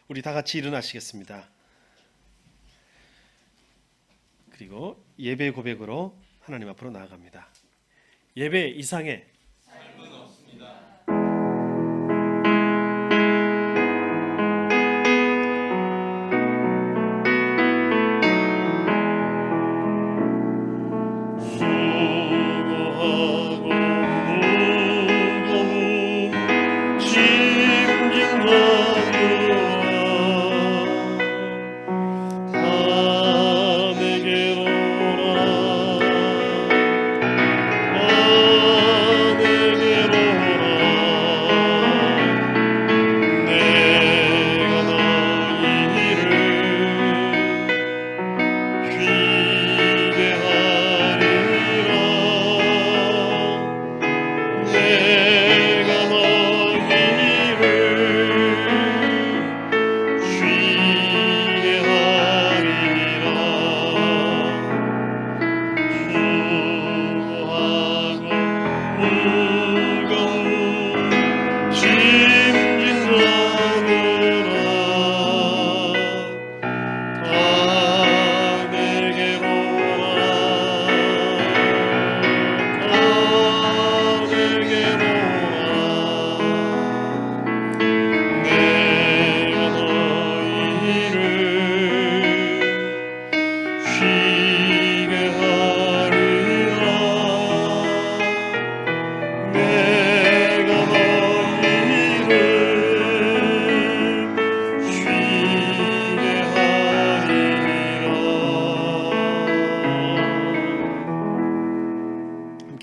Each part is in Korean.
우리 다 같이 일어나시겠습니다. 그리고 예배 고백으로 하나님 앞으로 나아갑니다. 예배 이상의 삶은 없습니다.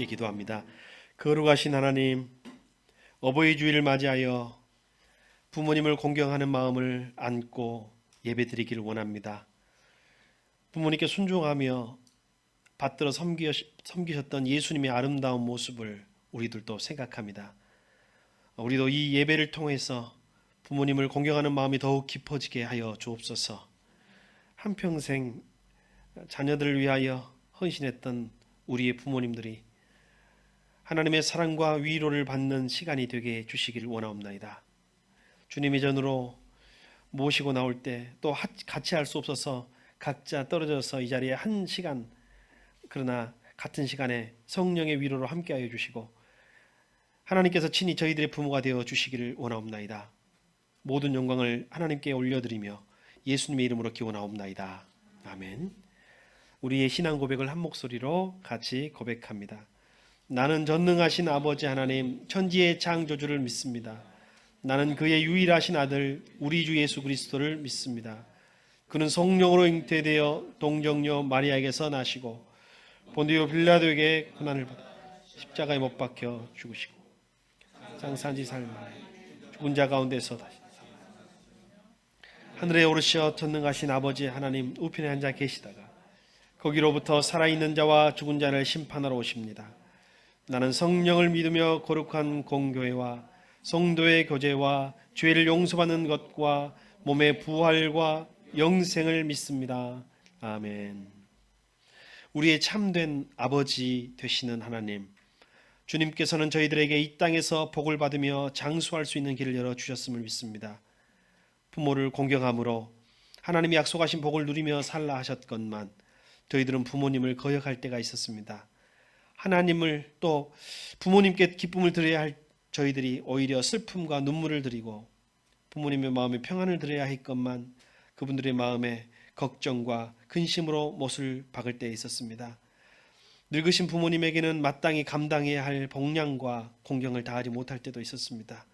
기도합니다. 거룩하신 하나님, 어버이 주일을 맞이하여 부모님을 공경하는 마음을 안고 예배드리기를 원합니다. 부모님께 순종하며 받들어 섬기셨던 예수님의 아름다운 모습을 우리들도 생각합니다. 우리도 이 예배를 통해서 부모님을 공경하는 마음이 더욱 깊어지게 하여 주옵소서. 한평생 자녀들을 위하여 헌신했던 우리의 부모님들이 하나님의 사랑과 위로를 받는 시간이 되게 해주시기를 원하옵나이다. 주님의 전으로 모시고 나올 때 또 같이 할 수 없어서 각자 떨어져서 이 자리에 한 시간, 그러나 같은 시간에 성령의 위로로 함께하여 주시고 하나님께서 친히 저희들의 부모가 되어 주시기를 원하옵나이다. 모든 영광을 하나님께 올려드리며 예수님의 이름으로 기원하옵나이다. 아멘. 우리의 신앙 고백을 한 목소리로 같이 고백합니다. 나는 전능하신 아버지 하나님 천지의 창조주를 믿습니다. 나는 그의 유일하신 아들 우리 주 예수 그리스도를 믿습니다. 그는 성령으로 잉태되어 동정녀 마리아에게서 나시고 본디오 빌라도에게 고난을 받아 십자가에 못 박혀 죽으시고 장사지 살만에 죽은 자 가운데서 다시 하늘에 오르시어 전능하신 아버지 하나님 우편에 앉아 계시다가 거기로부터 살아있는 자와 죽은 자를 심판하러 오십니다. 나는 성령을 믿으며 거룩한 공교회와 성도의 교제와 죄를 용서받는 것과 몸의 부활과 영생을 믿습니다. 아멘. 우리의 참된 아버지 되시는 하나님, 주님께서는 저희들에게 이 땅에서 복을 받으며 장수할 수 있는 길을 열어주셨음을 믿습니다. 부모를 공경함으로 하나님이 약속하신 복을 누리며 살라 하셨건만 저희들은 부모님을 거역할 때가 있었습니다. 하나님을 또 부모님께 기쁨을 드려야 할 저희들이 오히려 슬픔과 눈물을 드리고 부모님의 마음에 평안을 드려야 했건만 그분들의 마음에 걱정과 근심으로 못을 박을 때 있었습니다. 늙으신 부모님에게는 마땅히 감당해야 할 복량과 공경을 다하지 못할 때도 있었습니다.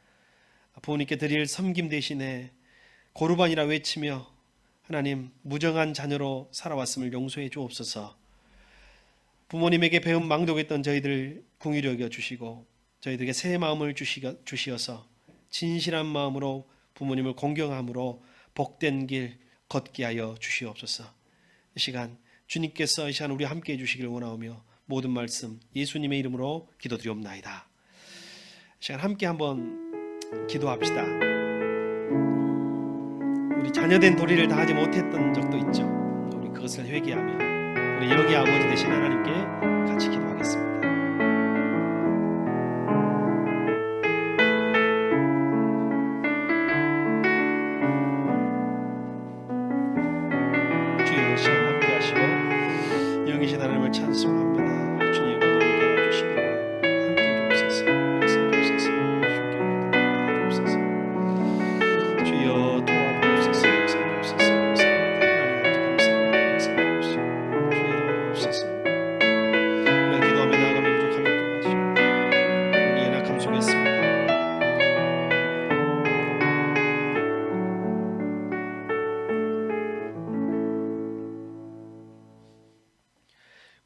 부모님께 드릴 섬김 대신에 고르반이라 외치며 하나님 무정한 자녀로 살아왔음을 용서해 주옵소서. 부모님에게 배운 망독했던 저희들 긍휼히 여겨 주시고 저희들에게 새 마음을 주시어서 진실한 마음으로 부모님을 공경함으로 복된 길 걷게 하여 주시옵소서. 이 시간 주님께서 이 시간 우리 함께 해주시기를 원하오며 모든 말씀 예수님의 이름으로 기도드리옵나이다. 이 시간 함께 한번 기도합시다. 우리 자녀된 도리를 다하지 못했던 적도 있죠. 우리 그것을 회개하며 우리 영의 아버지 되신 하나님께 같이 기도하겠습니다.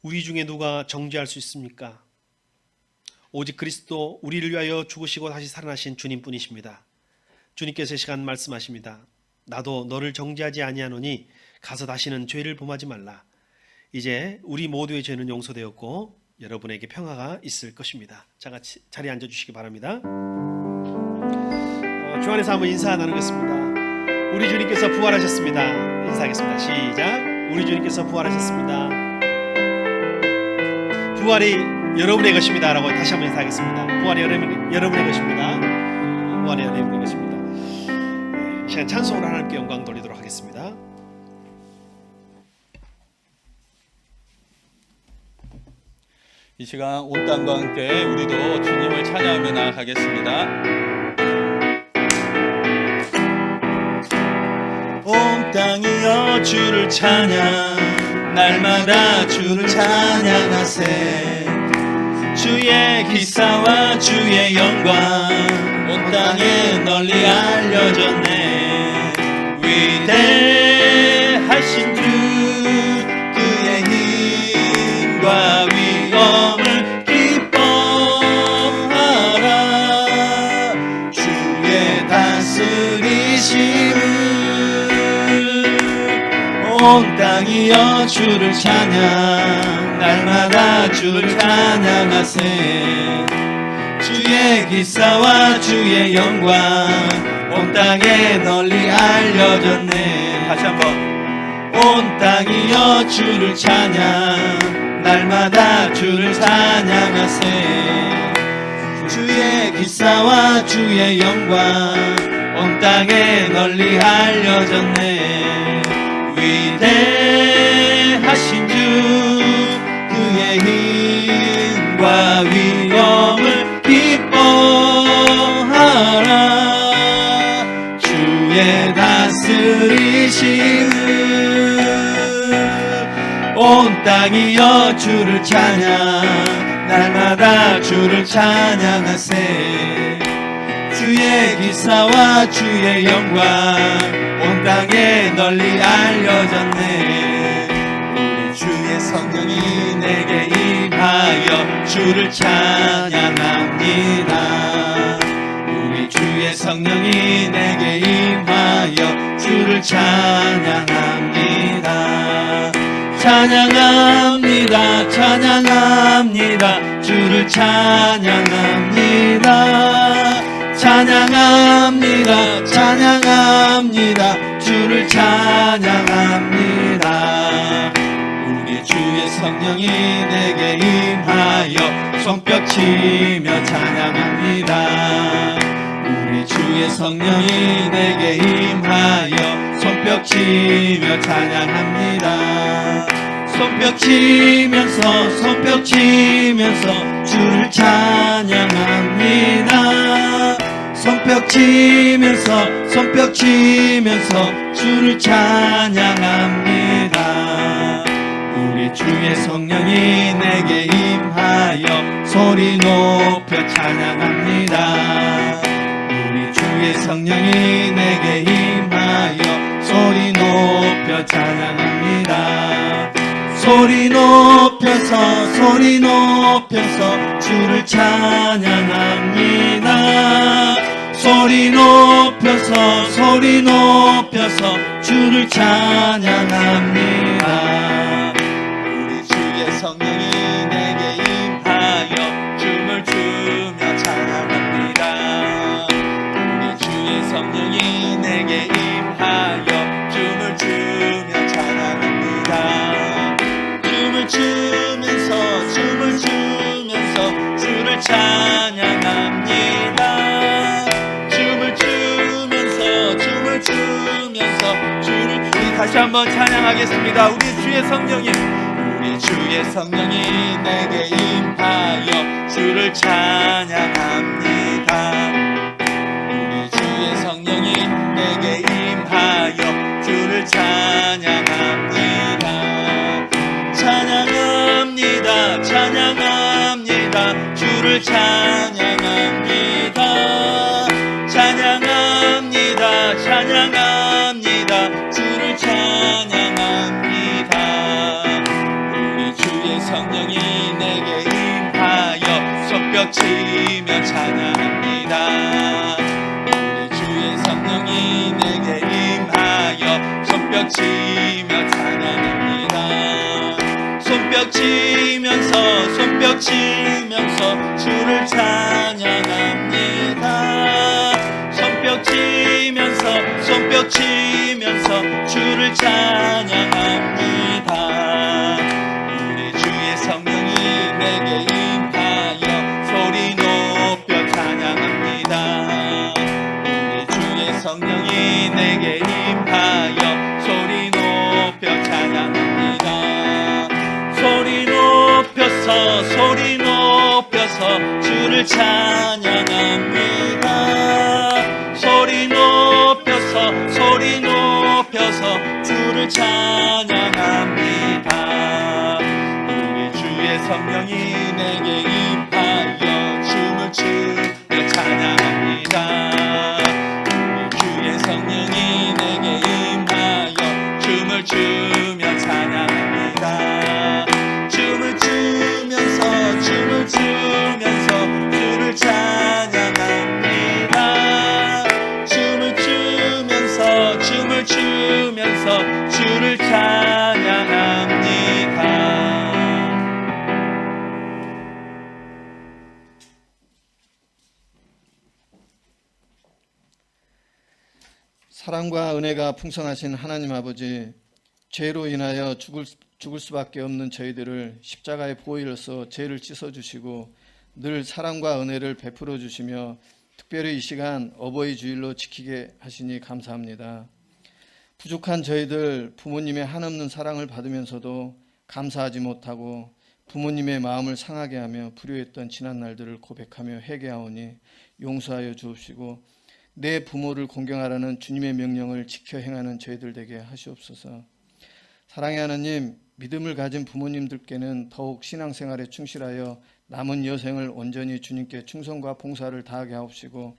우리 중에 누가 정죄할 수 있습니까? 오직 그리스도 우리를 위하여 죽으시고 다시 살아나신 주님뿐이십니다. 주님께서 이 시간 말씀하십니다. 나도 너를 정죄하지 아니하노니 가서 다시는 죄를 범하지 말라. 이제 우리 모두의 죄는 용서되었고 여러분에게 평화가 있을 것입니다. 자, 같이 자리에 앉아주시기 바랍니다. 주 안에서 한번 인사 나누겠습니다. 우리 주님께서 부활하셨습니다. 인사하겠습니다. 시작. 우리 주님께서 부활하셨습니다. 부활이 여러분의 것입니다 라고 다시 한번 인사하겠습니다. 부활이 여러분의 것입니다. 부활이 여러분의 것입니다. 이 시간 찬송으로 하나님께 영광 돌리도록 하겠습니다. 이 시간 온 땅과 함께 우리도 주님을 찬양하며 나아가겠습니다. 온 땅이여 주를 찬양, 날마다 주를 찬양하세. 주의 기사와 주의 영광 온 땅에 널리 알려졌네. 위대하신 주, 그의 힘과 위엄을 기뻐하라. 주의 다스리심을 온 땅이여 주를 찬양, 날마다 주를 찬양하세. 주의 기사와 주의 영광 온 땅에 널리 알려졌네. 다시 한번. 온 땅이여 주를 찬양, 날마다 주를 찬양하세. 주의 기사와 주의 영광 온 땅에 널리 알려졌네. 위대하신 주, 그의 힘과 위엄을 기뻐하라. 주의 다스리심을 온 땅이여 주를 찬양, 날마다 주를 찬양하세. 주의 기사와 주의 영광 온 땅에 널리 알려졌네. 우리 주의 성령이 내게 임하여 주를 찬양합니다. 우리 주의 성령이 내게 임하여 주를 찬양합니다. 찬양합니다. 찬양합니다. 주를 찬양합니다. 찬양합니다. 찬양합니다. 주를 찬양합니다. 우리 주의 성령이 내게 임하여 손뼉 치며 찬양합니다. 우리 주의 성령이 내게 임하여 손뼉 치며 찬양합니다. 손뼉 치면서 주를 찬양합니다. 손뼉 치면서 주를 찬양합니다. 우리 주의 성령이 내게 임하여 소리 높여 찬양합니다. 우리 주의 성령이 내게 임하여 소리 높여 찬양합니다. 소리 높여서 주를 찬양합니다. 소리 높여서 주를 찬양합니다. 우리 주의 성령이 내게 임하여 춤을 추며 찬양합니다. 우리 주의 성령이 내게 임하여 춤을 추며 찬양합니다. 춤을 추면서 주를 찬양합니다. 춤을 추면서 주를 다시 한번 찬양하겠습니다. 우리 주의 성령이 내게 임하여 주를 찬양합니다. 우리 주의 성령이 내게 임하여 주를 찬양합니다. 찬양합니다. 주를 찬양합니다. 찬양합니다. 주를 찬양합니다. 우리 주의 성 치며 찬양합니다. 우리 주의 성령이 내게 임하여 손뼉 치며 찬양합니다. 손뼉 치면서 주를 찬양합니다. 손뼉 치면서 주를 찬양합니다. 우리 주의 성령이 내게 임하여 소리 높여 찬양합니다. 우리 주의 성령이 내게 임하여 소리 높여 찬양합니다. 소리 높여서 주를 찬양합니다. 소리 높여서 주를 찬양합니다. 우리 주의 성령이 내게 임하여 춤을 추며 찬양합니다. 우리 주의 성령이 내게 임하여 춤을 추며 찬양합니다. 춤을 추면서 주를 찬양합니다. 춤을 추면서 주를 찬양합니다. 사랑과 은혜가 풍성하신 하나님 아버지, 죄로 인하여 죽을 수밖에 없는 저희들을 십자가의 보혈로서 죄를 씻어주시고 늘 사랑과 은혜를 베풀어 주시며 특별히 이 시간 어버이 주일로 지키게 하시니 감사합니다. 부족한 저희들 부모님의 한없는 사랑을 받으면서도 감사하지 못하고 부모님의 마음을 상하게 하며 불효했던 지난 날들을 고백하며 회개하오니 용서하여 주옵시고 내 부모를 공경하라는 주님의 명령을 지켜 행하는 저희들 되게 하시옵소서. 사랑의 하나님, 믿음을 가진 부모님들께는 더욱 신앙생활에 충실하여 남은 여생을 온전히 주님께 충성과 봉사를 다하게 하옵시고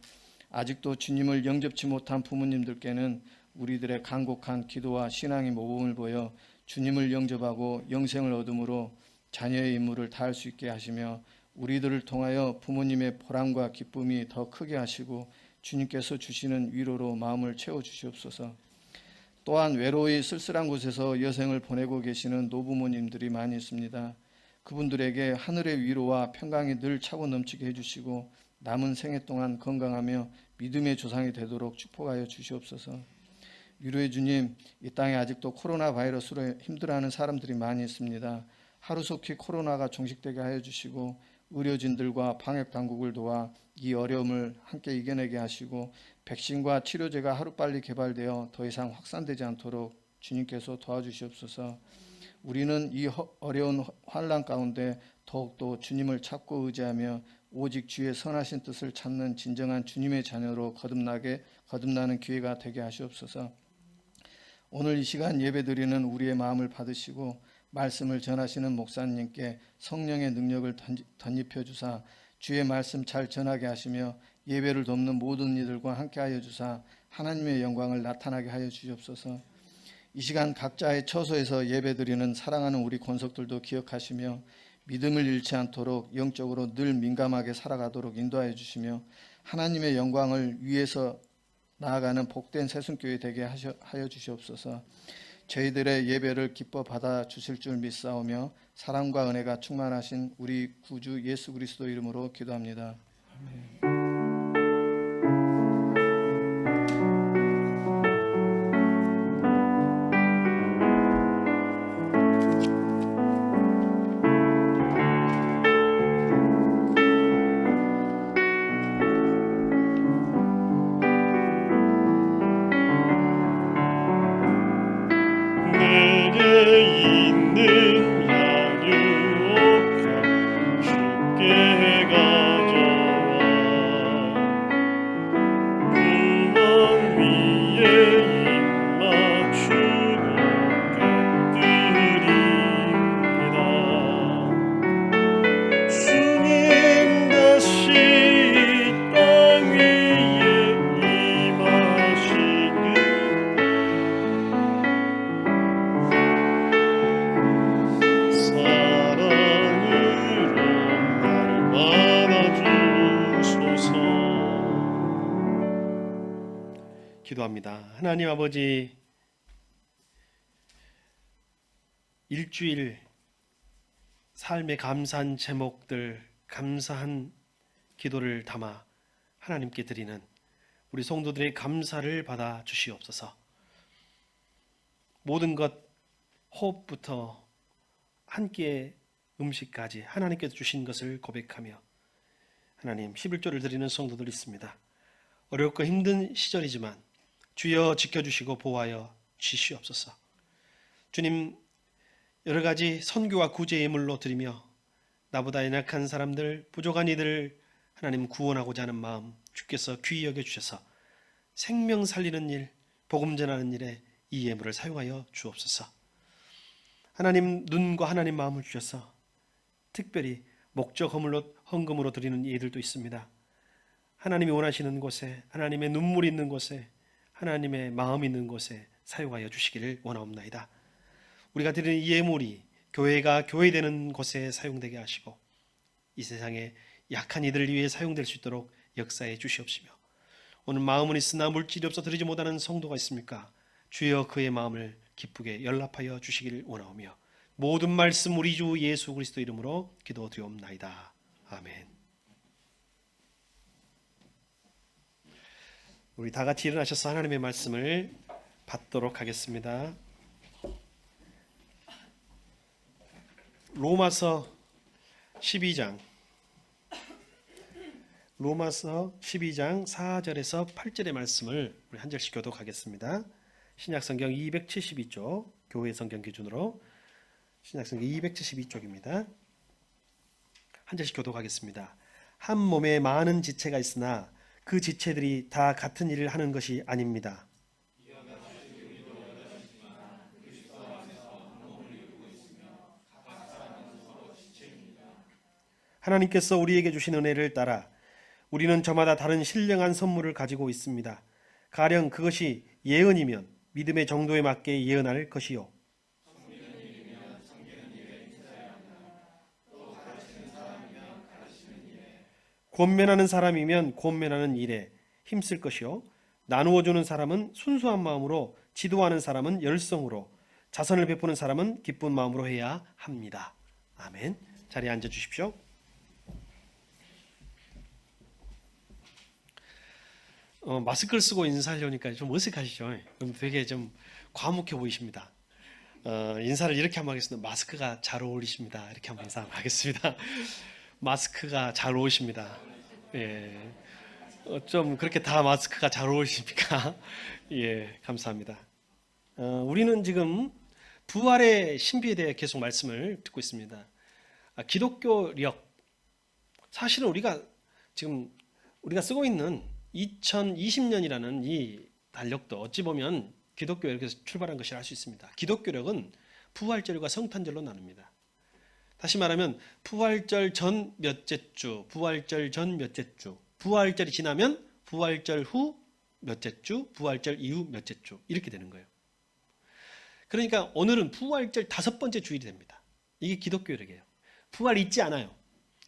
아직도 주님을 영접치 못한 부모님들께는 우리들의 간곡한 기도와 신앙의 모범을 보여 주님을 영접하고 영생을 얻음으로 자녀의 임무를 다할 수 있게 하시며 우리들을 통하여 부모님의 보람과 기쁨이 더 크게 하시고 주님께서 주시는 위로로 마음을 채워주시옵소서. 또한 외로이 쓸쓸한 곳에서 여생을 보내고 계시는 노부모님들이 많이 있습니다. 그분들에게 하늘의 위로와 평강이 늘 차고 넘치게 해주시고 남은 생애 동안 건강하며 믿음의 조상이 되도록 축복하여 주시옵소서. 위로의 주님, 이 땅에 아직도 코로나 바이러스로 힘들어하는 사람들이 많이 있습니다. 하루속히 코로나가 종식되게 하여 주시고 의료진들과 방역당국을 도와 이 어려움을 함께 이겨내게 하시고 백신과 치료제가 하루빨리 개발되어 더 이상 확산되지 않도록 주님께서 도와주시옵소서. 우리는 이 어려운 환난 가운데 더욱더 주님을 찾고 의지하며 오직 주의 선하신 뜻을 찾는 진정한 주님의 자녀로 거듭나는 기회가 되게 하시옵소서. 오늘 이 시간 예배드리는 우리의 마음을 받으시고 말씀을 전하시는 목사님께 성령의 능력을 덧입혀 주사 주의 말씀 잘 전하게 하시며 예배를 돕는 모든 이들과 함께하여 주사 하나님의 영광을 나타나게 하여 주시옵소서. 이 시간 각자의 처소에서 예배드리는 사랑하는 우리 권속들도 기억하시며 믿음을 잃지 않도록 영적으로 늘 민감하게 살아가도록 인도하여 주시며 하나님의 영광을 위해서 나아가는 복된 새순교회 되게 하여 주시옵소서. 저희들의 예배를 기뻐 받아 주실 줄 믿사오며 사랑과 은혜가 충만하신 우리 구주 예수 그리스도 이름으로 기도합니다. 아멘. 있는 양육옥한 주께 가져와 기도합니다. 하나님 아버지, 일주일 삶의 감사한 제목들, 감사한 기도를 담아 하나님께 드리는 우리 성도들의 감사를 받아 주시옵소서. 모든 것, 호흡부터 한 끼의 음식까지 하나님께서 주신 것을 고백하며 하나님 11조를 드리는 성도들 있습니다. 어렵고 힘든 시절이지만 주여 지켜주시고 보호하여 주시옵소서. 주님, 여러 가지 선교와 구제 예물로 드리며 나보다 연약한 사람들, 부족한 이들을 하나님 구원하고자 하는 마음 주께서 귀히 여겨주셔서 생명 살리는 일, 복음 전하는 일에 이 예물을 사용하여 주옵소서. 하나님 눈과 하나님 마음을 주셔서 특별히 목적 헌금으로 드리는 이들도 있습니다. 하나님이 원하시는 곳에, 하나님의 눈물이 있는 곳에, 하나님의 마음이 있는 곳에 사용하여 주시기를 원하옵나이다. 우리가 드리는 이 예물이 교회가 교회되는 곳에 사용되게 하시고 이 세상에 약한 이들을 위해 사용될 수 있도록 역사해 주시옵시며, 오늘 마음은 있으나 물질이 없어 드리지 못하는 성도가 있습니까? 주여 그의 마음을 기쁘게 연락하여 주시기를 원하오며 모든 말씀 우리 주 예수 그리스도 이름으로 기도드리옵나이다. 아멘. 우리 다 같이 일어나셔서 하나님의 말씀을 받도록 하겠습니다. 로마서 12장 4절에서 8절의 말씀을 우리 한 절씩 교독하겠습니다. 신약성경 272쪽, 교회 성경 기준으로 신약성경 272쪽입니다. 한 절씩 교독하겠습니다. 한 몸에 많은 지체가 있으나 그 지체들이 다 같은 일을 하는 것이 아닙니다. 하나님께서 우리에게 주신 은혜를 따라 우리는 저마다 다른 신령한 선물을 가지고 있습니다. 가령 그것이 예언이면 믿음의 정도에 맞게 예언할 것이요, 권면하는 사람이면 권면하는 일에 힘쓸 것이요, 나누어 주는 사람은 순수한 마음으로, 지도하는 사람은 열성으로, 자선을 베푸는 사람은 기쁜 마음으로 해야 합니다. 아멘. 자리에 앉아 주십시오. 마스크를 쓰고 인사하려니까 좀 어색하시죠? 되게 좀 과묵해 보이십니다. 인사를 이렇게 한번 하겠습니다. 마스크가 잘 어울리십니다. 이렇게 한번 인사하겠습니다. 마스크가 잘 어울리십니다. 예, 좀 그렇게 다 마스크가 잘 어울리십니까? 예, 감사합니다. 우리는 지금 부활의 신비에 대해 계속 말씀을 듣고 있습니다. 기독교력, 사실은 우리가 지금 우리가 쓰고 있는 2020년이라는 이 달력도 어찌 보면 기독교력에서 출발한 것이라 할 수 있습니다. 기독교력은 부활절과 성탄절로 나눕니다. 다시 말하면 부활절 전 몇째 주, 부활절 전 몇째 주, 부활절이 지나면 부활절 후 몇째 주, 부활절 이후 몇째 주, 이렇게 되는 거예요. 그러니까 오늘은 부활절 5번째 주일이 됩니다. 이게 기독교력이에요. 부활 잊지 않아요.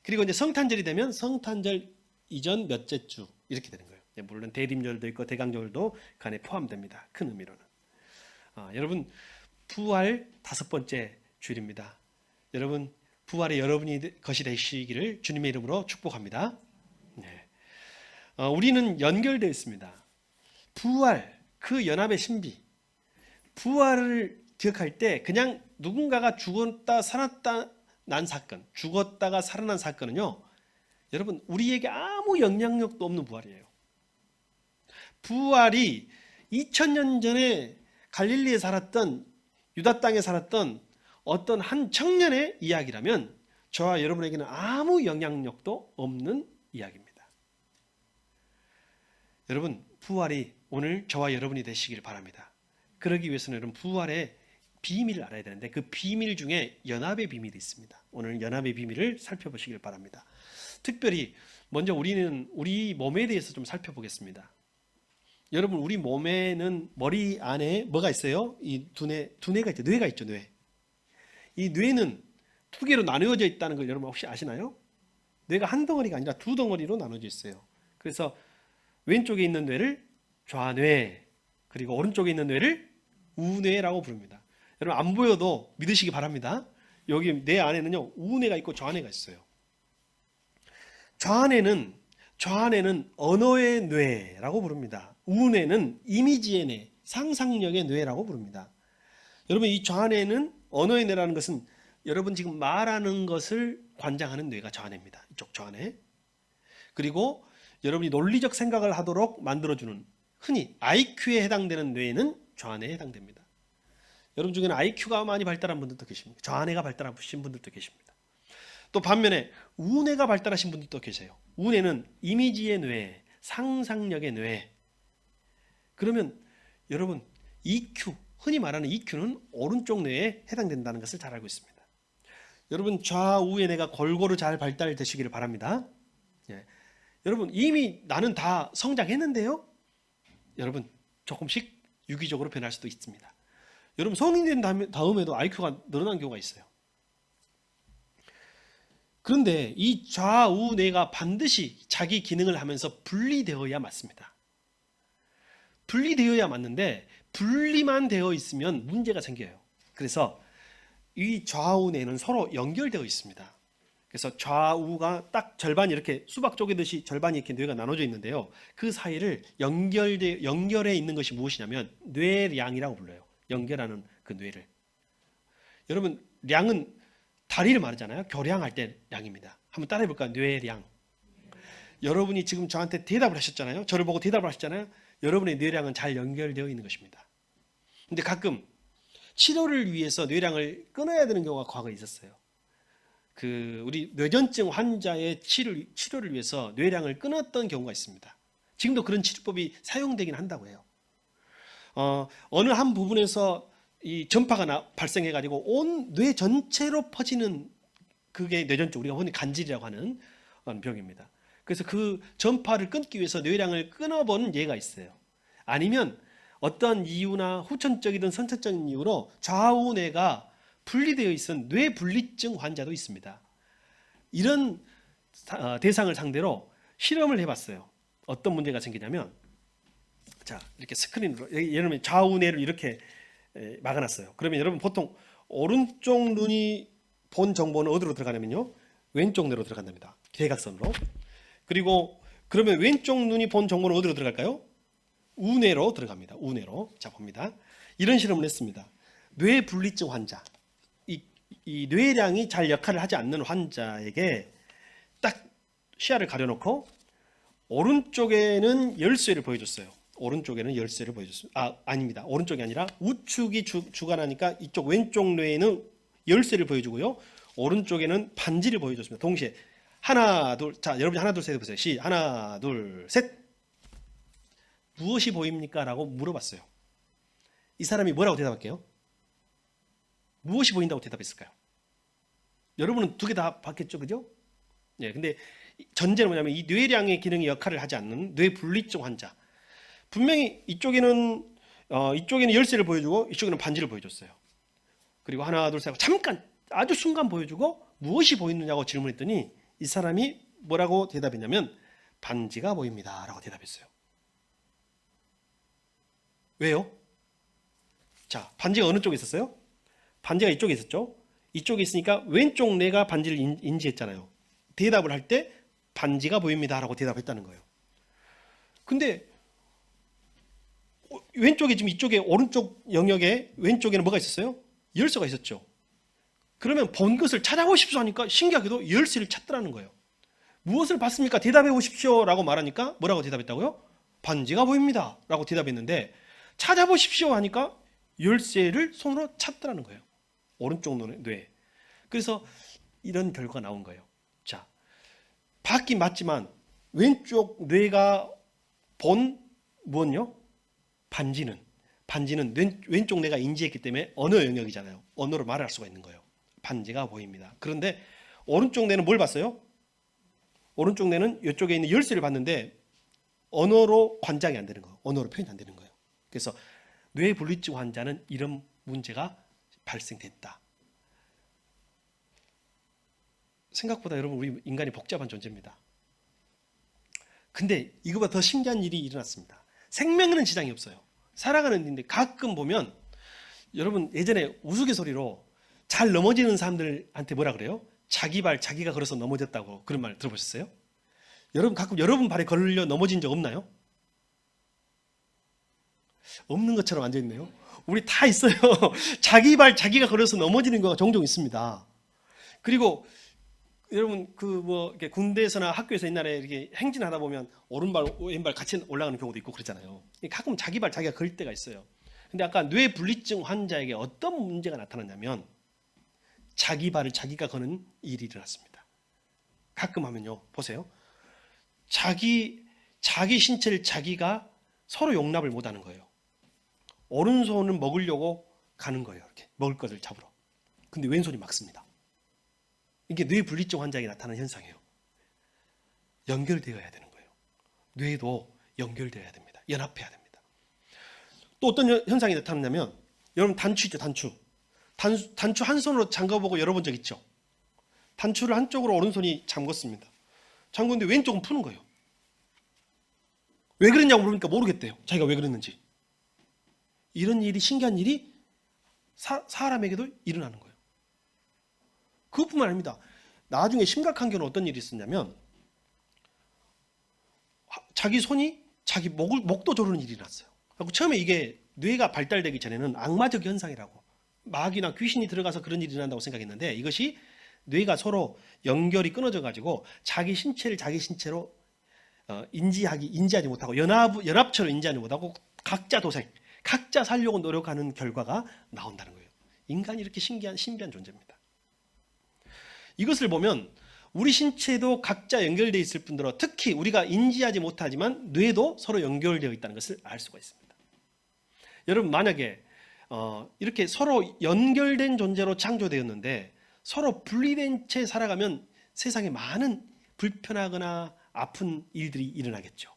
그리고 이제 성탄절이 되면 성탄절 이전 몇째 주, 이렇게 되는 거예요. 물론 대림절도 있고 대강절도 그 안에 포함됩니다. 큰 의미로는. 여러분, 부활 5번째 주일입니다. 여러분, 부활의 여러분이 것이 되시기를 주님의 이름으로 축복합니다. 네. 우리는 연결되어 있습니다. 부활, 그 연합의 신비. 부활을 기억할 때 그냥 누군가가 죽었다 살았다 난 사건, 죽었다가 살아난 사건은요, 여러분, 우리에게 아무 영향력도 없는 부활이에요. 부활이 2000년 전에 갈릴리에 살았던, 유다 땅에 살았던 어떤 한 청년의 이야기라면 저와 여러분에게는 아무 영향력도 없는 이야기입니다. 여러분, 부활이 오늘 저와 여러분이 되시길 바랍니다. 그러기 위해서는 여러분, 부활의 비밀을 알아야 되는데 그 비밀 중에 연합의 비밀이 있습니다. 오늘 연합의 비밀을 살펴보시길 바랍니다. 특별히 먼저 우리는 우리 몸에 대해서 좀 살펴보겠습니다. 여러분, 우리 몸에는 머리 안에 뭐가 있어요? 이 두뇌가 있죠. 뇌가 있죠. 뇌. 이 뇌는 2개로 나누어져 있다는 걸 여러분 혹시 아시나요? 뇌가 한 덩어리가 아니라 2 덩어리로 나눠져 있어요. 그래서 왼쪽에 있는 뇌를 좌뇌, 그리고 오른쪽에 있는 뇌를 우뇌라고 부릅니다. 여러분 안 보여도 믿으시기 바랍니다. 여기 뇌 안에는요 우뇌가 있고 좌뇌가 있어요. 좌뇌는 언어의 뇌라고 부릅니다. 우뇌는 이미지의 뇌, 상상력의 뇌라고 부릅니다. 여러분 이 좌뇌는 언어의 뇌라는 것은 여러분 지금 말하는 것을 관장하는 뇌가 좌뇌입니다. 이쪽 좌뇌. 그리고 여러분이 논리적 생각을 하도록 만들어주는 흔히 IQ에 해당되는 뇌는 좌뇌에 해당됩니다. 여러분 중에는 IQ가 많이 발달한 분들도 계십니다. 좌뇌가 발달하신 분들도 계십니다. 또 반면에 우뇌가 발달하신 분들도 계세요. 우뇌는 이미지의 뇌, 상상력의 뇌. 그러면 여러분 EQ, 흔히 말하는 EQ는 오른쪽 뇌에 해당된다는 것을 잘 알고 있습니다. 여러분 좌우의 뇌가 골고루 잘 발달되시기를 바랍니다. 예. 여러분 이미 나는 다 성장했는데요. 여러분 조금씩 유기적으로 변할 수도 있습니다. 여러분 성인이 된 다음에도 IQ가 늘어난 경우가 있어요. 그런데 이 좌우 뇌가 반드시 자기 기능을 하면서 분리되어야 맞습니다. 분리되어야 맞는데 분리만 되어 있으면 문제가 생겨요. 그래서 이 좌우 뇌는 서로 연결되어 있습니다. 그래서 좌우가 딱 절반이 이렇게 수박 쪼개듯이 절반이 이렇게 뇌가 나눠져 있는데요. 그 사이를 연결해 있는 것이 무엇이냐면 뇌량이라고 불러요. 연결하는 그 뇌를. 여러분 량은 다리를 말하잖아요. 교량할 때 량입니다. 한번 따라해 볼까요? 뇌량. 여러분이 지금 저한테 대답을 하셨잖아요. 저를 보고 대답을 하셨잖아요. 여러분의 뇌량은 잘 연결되어 있는 것입니다. 근데 가끔 치료를 위해서 뇌량을 끊어야 되는 경우가 과거에 있었어요. 우리 뇌전증 환자의 치료를 위해서 뇌량을 끊었던 경우가 있습니다. 지금도 그런 치료법이 사용되긴 한다고 해요. 어느 한 부분에서 이 전파가 발생해가지고 온 뇌 전체로 퍼지는 그게 뇌전증, 우리가 흔히 간질이라고 하는 병입니다. 그래서 그 전파를 끊기 위해서 뇌량을 끊어보는 예가 있어요. 아니면 어떤 이유나 후천적이든 선천적인 이유로 좌우 뇌가 분리되어 있은 뇌분리증 환자도 있습니다. 이런 대상을 상대로 실험을 해봤어요. 어떤 문제가 생기냐면, 자 이렇게 스크린으로 예를 들면 좌우 뇌를 이렇게 막아놨어요. 그러면 여러분 보통 오른쪽 눈이 본 정보는 어디로 들어가냐면요, 왼쪽 뇌로 들어간답니다. 대각선으로. 그리고 그러면 왼쪽 눈이 본 정보는 어디로 들어갈까요? 우뇌로 들어갑니다. 우뇌로. 자 봅니다. 이런 실험을 했습니다. 뇌분리증 환자, 이 뇌량이 잘 역할을 하지 않는 환자에게 딱 시야를 가려놓고 오른쪽에는 열쇠를 보여줬어요. 오른쪽에는 열쇠를 보여줬어요. 아닙니다. 오른쪽이 아니라 우측이 주관하니까 이쪽 왼쪽 뇌에는 열쇠를 보여주고요. 오른쪽에는 반지를 보여줬습니다. 동시에 하나 둘, 자 여러분이 하나 둘 셋 해보세요. 하나 둘 셋. 무엇이 보입니까? 라고 물어봤어요. 이 사람이 뭐라고 대답할게요? 무엇이 보인다고 대답했을까요? 여러분은 두 개 다 봤겠죠, 그죠? 예, 근데 전제는 뭐냐면 이 뇌량의 기능이 역할을 하지 않는 뇌분리증 환자. 분명히 이쪽에는 열쇠를 보여주고 이쪽에는 반지를 보여줬어요. 그리고 하나 둘 셋 하고 잠깐 아주 순간 보여주고 무엇이 보이느냐고 질문했더니 이 사람이 뭐라고 대답했냐면 반지가 보입니다 라고 대답했어요. 왜요? 자, 반지가 어느 쪽에 있었어요? 반지가 이쪽에 있었죠. 이쪽에 있으니까 왼쪽 뇌가 반지를 인지했잖아요. 대답을 할 때 반지가 보입니다 라고 대답했다는 거예요. 근데 왼쪽에 지금 이쪽에 오른쪽 영역에 왼쪽에는 뭐가 있었어요? 열쇠가 있었죠. 그러면 본 것을 찾아보십시오 하니까 신기하게도 열쇠를 찾더라는 거예요. 무엇을 봤습니까? 대답해 보십시오 라고 말하니까 뭐라고 대답했다고요? 반지가 보입니다 라고 대답했는데 찾아보십시오 하니까 열쇠를 손으로 찾더라는 거예요. 오른쪽 뇌. 그래서 이런 결과가 나온 거예요. 자, 봤긴 맞지만 왼쪽 뇌가 본 무엇요? 반지는 왼쪽 뇌가 인지했기 때문에 언어 영역이잖아요. 언어로 말할 수가 있는 거예요. 반지가 보입니다. 그런데 오른쪽 뇌는 뭘 봤어요? 오른쪽 뇌는 이쪽에 있는 열쇠를 봤는데 언어로 관장이 안 되는 거예요. 언어로 표현이 안 되는 거예요. 그래서 뇌분리증 환자는 이런 문제가 발생됐다. 생각보다 여러분 우리 인간이 복잡한 존재입니다. 근데 이거보다 더 신기한 일이 일어났습니다. 생명에는 지장이 없어요. 살아가는 일인데 가끔 보면 여러분 예전에 우스갯소리로 잘 넘어지는 사람들한테 뭐라 그래요? 자기 발 자기가 걸어서 넘어졌다고 그런 말 들어보셨어요? 여러분 가끔 여러분 발에 걸려 넘어진 적 없나요? 없는 것처럼 앉아있네요. 우리 다 있어요. 자기 발 자기가 걸어서 넘어지는 거가 종종 있습니다. 그리고 여러분 이렇게 군대에서나 학교에서 옛날에 이렇게 행진하다 보면 오른발 왼발 같이 올라가는 경우도 있고 그렇잖아요. 가끔 자기 발 자기가 걸 때가 있어요. 근데 아까 뇌분리증 환자에게 어떤 문제가 나타났냐면 자기 발을 자기가 거는 일이 일어났습니다. 가끔 하면요, 보세요. 자기 신체를 자기가 서로 용납을 못하는 거예요. 오른손은 먹으려고 가는 거예요. 이렇게 먹을 것을 잡으러. 근데 왼손이 막습니다. 이게 뇌분리증 환자에게 나타나는 현상이에요. 연결되어야 되는 거예요. 뇌도 연결되어야 됩니다. 연합해야 됩니다. 또 어떤 현상이 나타나냐면 여러분 단추 있죠, 단추. 단추 한 손으로 잠가보고 열어본 적 있죠? 단추를 한쪽으로 오른손이 잠궜습니다. 잠궜는데 왼쪽은 푸는 거예요. 왜 그랬냐고 물으니까 모르겠대요. 자기가 왜 그랬는지. 이런 일이, 신기한 일이 사람에게도 일어나는 거예요. 그것뿐만 아닙니다. 나중에 심각한 경우는 어떤 일이 있었냐면 자기 손이 자기 목도 조르는 일이 났어요. 그리고 처음에 이게 뇌가 발달되기 전에는 악마적 현상이라고, 마귀나 귀신이 들어가서 그런 일이 일어난다고 생각했는데 이것이 뇌가 서로 연결이 끊어져 가지고 자기 신체를 자기 신체로 인지하지 못하고 연합체로 인지하지 못하고 각자 도생, 각자 살려고 노력하는 결과가 나온다는 거예요. 인간이 이렇게 신비한 존재입니다. 이것을 보면 우리 신체도 각자 연결되어 있을 뿐더러 특히 우리가 인지하지 못하지만 뇌도 서로 연결되어 있다는 것을 알 수가 있습니다. 여러분 만약에 이렇게 서로 연결된 존재로 창조되었는데 서로 분리된 채 살아가면 세상에 많은 불편하거나 아픈 일들이 일어나겠죠.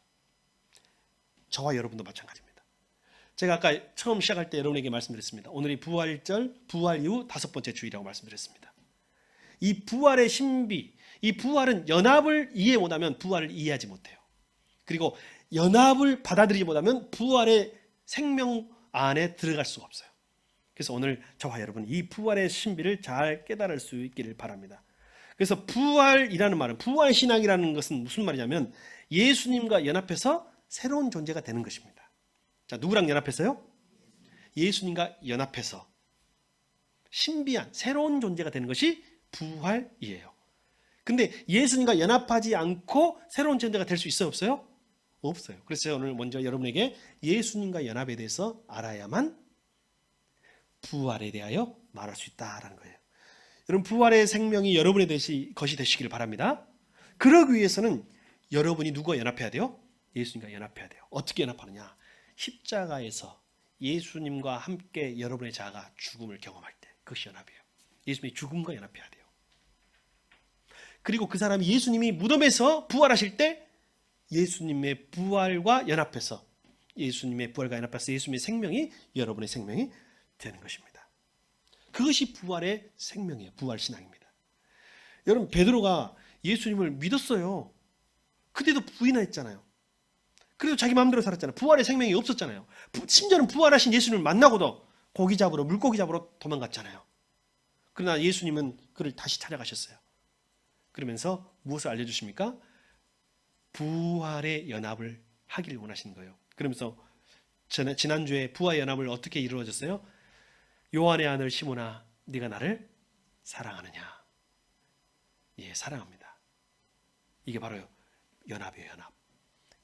저와 여러분도 마찬가지입니다. 제가 아까 처음 시작할 때 여러분에게 말씀드렸습니다. 오늘이 부활절, 부활 이후 5번째 주일이라고 말씀드렸습니다. 이 부활의 신비, 이 부활은 연합을 이해 못하면 부활을 이해하지 못해요. 그리고 연합을 받아들이지 못하면 부활의 생명 안에 들어갈 수가 없어요. 그래서 오늘 저와 여러분 이 부활의 신비를 잘 깨달을 수 있기를 바랍니다. 그래서 부활이라는 말은, 부활신앙이라는 것은 무슨 말이냐면 예수님과 연합해서 새로운 존재가 되는 것입니다. 자, 누구랑 연합해서요? 예수님과 연합해서 신비한 새로운 존재가 되는 것이 부활이에요. 근데 예수님과 연합하지 않고 새로운 존재가 될 수 있어요, 없어요? 없어요. 그래서 오늘 먼저 여러분에게 예수님과 연합에 대해서 알아야만 부활에 대하여 말할 수 있다라는 거예요. 여러분 부활의 생명이 여러분의 것이 되시길 바랍니다. 그러기 위해서는 여러분이 누구와 연합해야 돼요? 예수님과 연합해야 돼요. 어떻게 연합하느냐? 십자가에서 예수님과 함께 여러분의 자아가 죽음을 경험할 때 그것이 연합이에요. 예수님의 죽음과 연합해야 돼요. 그리고 그 사람이 예수님이 무덤에서 부활하실 때 예수님의 부활과 연합해서 예수님의 생명이 여러분의 생명이 되는 것입니다. 그것이 부활의 생명이에요. 부활 신앙입니다. 여러분 베드로가 예수님을 믿었어요. 그때도 부인했잖아요. 그래도 자기 마음대로 살았잖아요. 부활의 생명이 없었잖아요. 심지어는 부활하신 예수님을 만나고도 물고기 잡으러 도망갔잖아요. 그러나 예수님은 그를 다시 찾아가셨어요. 그러면서 무엇을 알려주십니까? 부활의 연합을 하길 원하시는 거예요. 그러면서 지난주에 부활 연합을 어떻게 이루어졌어요? 요한의 아들 시몬아, 네가 나를 사랑하느냐? 예, 사랑합니다. 이게 바로 연합이에요, 연합.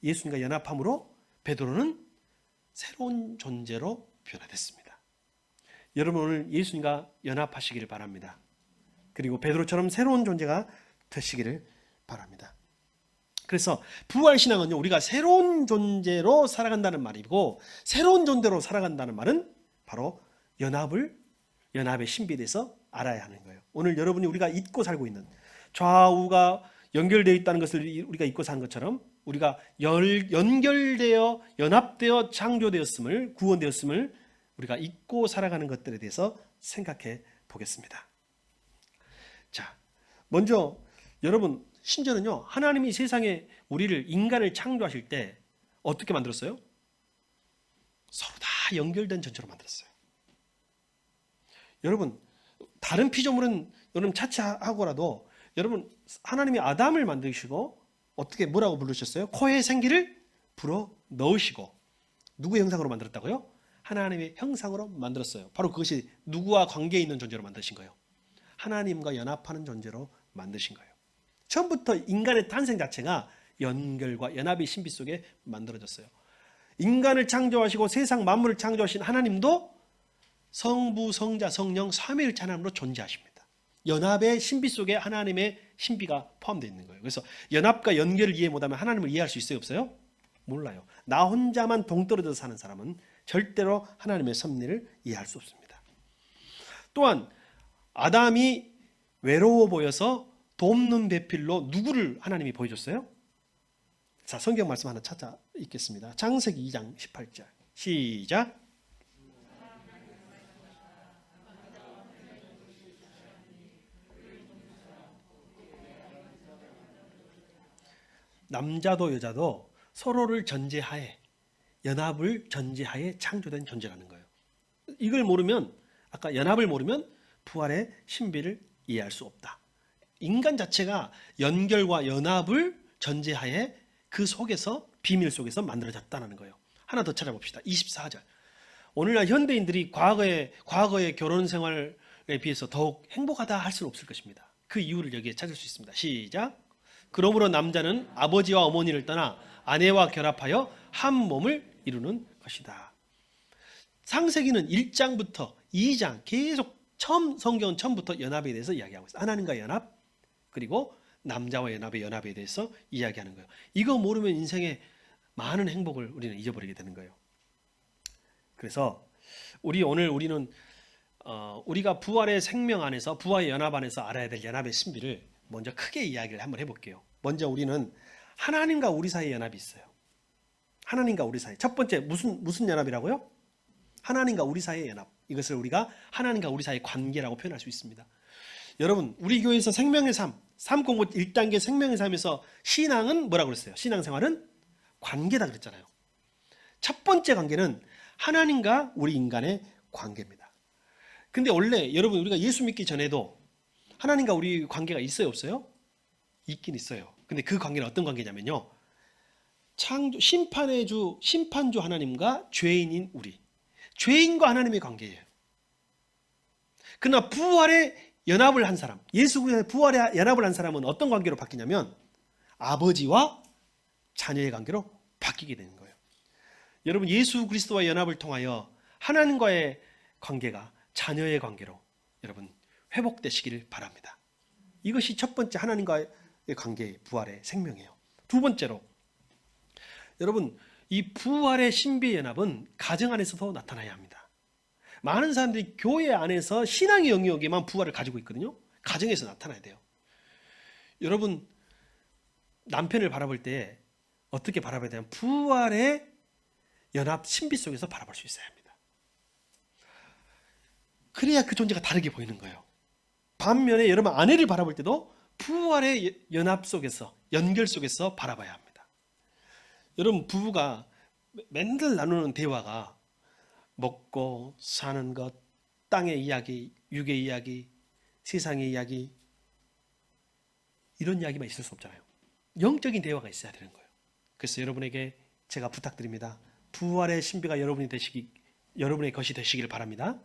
예수님과 연합함으로 베드로는 새로운 존재로 변화됐습니다. 여러분 오늘 예수님과 연합하시기를 바랍니다. 그리고 베드로처럼 새로운 존재가 되시기를 바랍니다. 그래서 부활신앙은요, 우리가 새로운 존재로 살아간다는 말이고, 새로운 존재로 살아간다는 말은 바로 연합의 신비에 대해서 알아야 하는 거예요. 오늘 여러분이 우리가 잊고 살고 있는 좌우가 연결되어 있다는 것을 우리가 잊고 사는 것처럼 우리가 연결되어 연합되어 창조되었음을, 구원되었음을 우리가 잊고 살아가는 것들에 대해서 생각해 보겠습니다. 자, 먼저 여러분 심지어는요, 하나님이 세상에 인간을 창조하실 때 어떻게 만들었어요? 서로 다 연결된 전체로 만들었어요. 여러분, 다른 피조물은 여러분 차치하고라도 여러분 하나님이 아담을 만드시고 어떻게 뭐라고 부르셨어요? 코에 생기를 불어 넣으시고 누구의 형상으로 만들었다고요? 하나님의 형상으로 만들었어요. 바로 그것이 누구와 관계에 있는 존재로 만드신 거예요. 하나님과 연합하는 존재로 만드신 거예요. 처음부터 인간의 탄생 자체가 연결과 연합의 신비 속에 만들어졌어요. 인간을 창조하시고 세상 만물을 창조하신 하나님도 성부, 성자, 성령, 삼위일체 하나님으로 존재하십니다. 연합의 신비 속에 하나님의 신비가 포함되어 있는 거예요. 그래서 연합과 연결을 이해 못하면 하나님을 이해할 수 있어요, 없어요? 몰라요. 나 혼자만 동떨어져서 사는 사람은 절대로 하나님의 섭리를 이해할 수 없습니다. 또한 아담이 외로워 보여서 돕는 배필로 누구를 하나님이 보여줬어요? 자, 성경 말씀 하나 찾아 읽겠습니다. 창세기 2장 18절 시작. 남자도 여자도 서로를 전제하에 연합을 전제하에 창조된 존재라는 거예요. 이걸 모르면 아까 연합을 모르면 부활의 신비를 이해할 수 없다. 인간 자체가 연결과 연합을 전제하에 그 속에서 비밀 속에서 만들어졌다는 거예요. 하나 더 찾아봅시다. 24절. 오늘날 현대인들이 과거의 결혼 생활에 비해서 더욱 행복하다 할 수는 없을 것입니다. 그 이유를 여기에 찾을 수 있습니다. 시작. 그러므로 남자는 아버지와 어머니를 떠나 아내와 결합하여 한 몸을 이루는 것이다. 창세기는 1장부터 2장 계속 성경은 처음부터 연합에 대해서 이야기하고 있어요. 하나님과 연합 그리고 남자와 연합에 대해서 이야기하는 거예요. 이거 모르면 인생의 많은 행복을 우리는 잊어버리게 되는 거예요. 그래서 우리는 우리가 부활의 생명 안에서 부활의 연합 안에서 알아야 될 연합의 신비를 먼저 크게 이야기를 한번 해볼게요. 먼저 우리는 하나님과 우리 사이에 연합이 있어요. 하나님과 우리 사이. 첫 번째 무슨 연합이라고요? 하나님과 우리 사이의 연합. 이것을 우리가 하나님과 우리 사이의 관계라고 표현할 수 있습니다. 여러분, 우리 교회에서 생명의 삶 공부 1단계 생명의 삶에서 신앙은 뭐라고 그랬어요? 신앙생활은 관계다 그랬잖아요. 첫 번째 관계는 하나님과 우리 인간의 관계입니다. 근데 원래 여러분 우리가 예수 믿기 전에도 하나님과 우리 관계가 있어요, 없어요? 있긴 있어요. 근데 그 관계는 어떤 관계냐면요. 심판주 하나님과 죄인인 우리. 죄인과 하나님의 관계예요. 그러나 부활의 연합을 한 사람, 예수 그리스도의 부활의 연합을 한 사람은 어떤 관계로 바뀌냐면 아버지와 자녀의 관계로 바뀌게 되는 거예요. 여러분, 예수 그리스도와 연합을 통하여 하나님과의 관계가 자녀의 관계로 여러분 회복되시기를 바랍니다. 이것이 첫 번째 하나님과의 관계의 부활의 생명이에요. 두 번째로 여러분, 이 부활의 신비의 연합은 가정 안에서도 나타나야 합니다. 많은 사람들이 교회 안에서 신앙의 영역에만 부활을 가지고 있거든요. 가정에서 나타나야 돼요. 여러분, 남편을 바라볼 때 어떻게 바라봐야 되냐면 부활의 연합 신비 속에서 바라볼 수 있어야 합니다. 그래야 그 존재가 다르게 보이는 거예요. 반면에 여러분 아내를 바라볼 때도 부활의 연합 속에서 연결 속에서 바라봐야 합니다. 여러분, 부부가 맨날 나누는 대화가 먹고 사는 것, 땅의 이야기, 육의 이야기, 세상의 이야기 이런 이야기만 있을 수 없잖아요. 영적인 대화가 있어야 되는 거예요. 그래서 여러분에게 제가 부탁드립니다. 부활의 신비가 여러분의 것이 되시기를 바랍니다.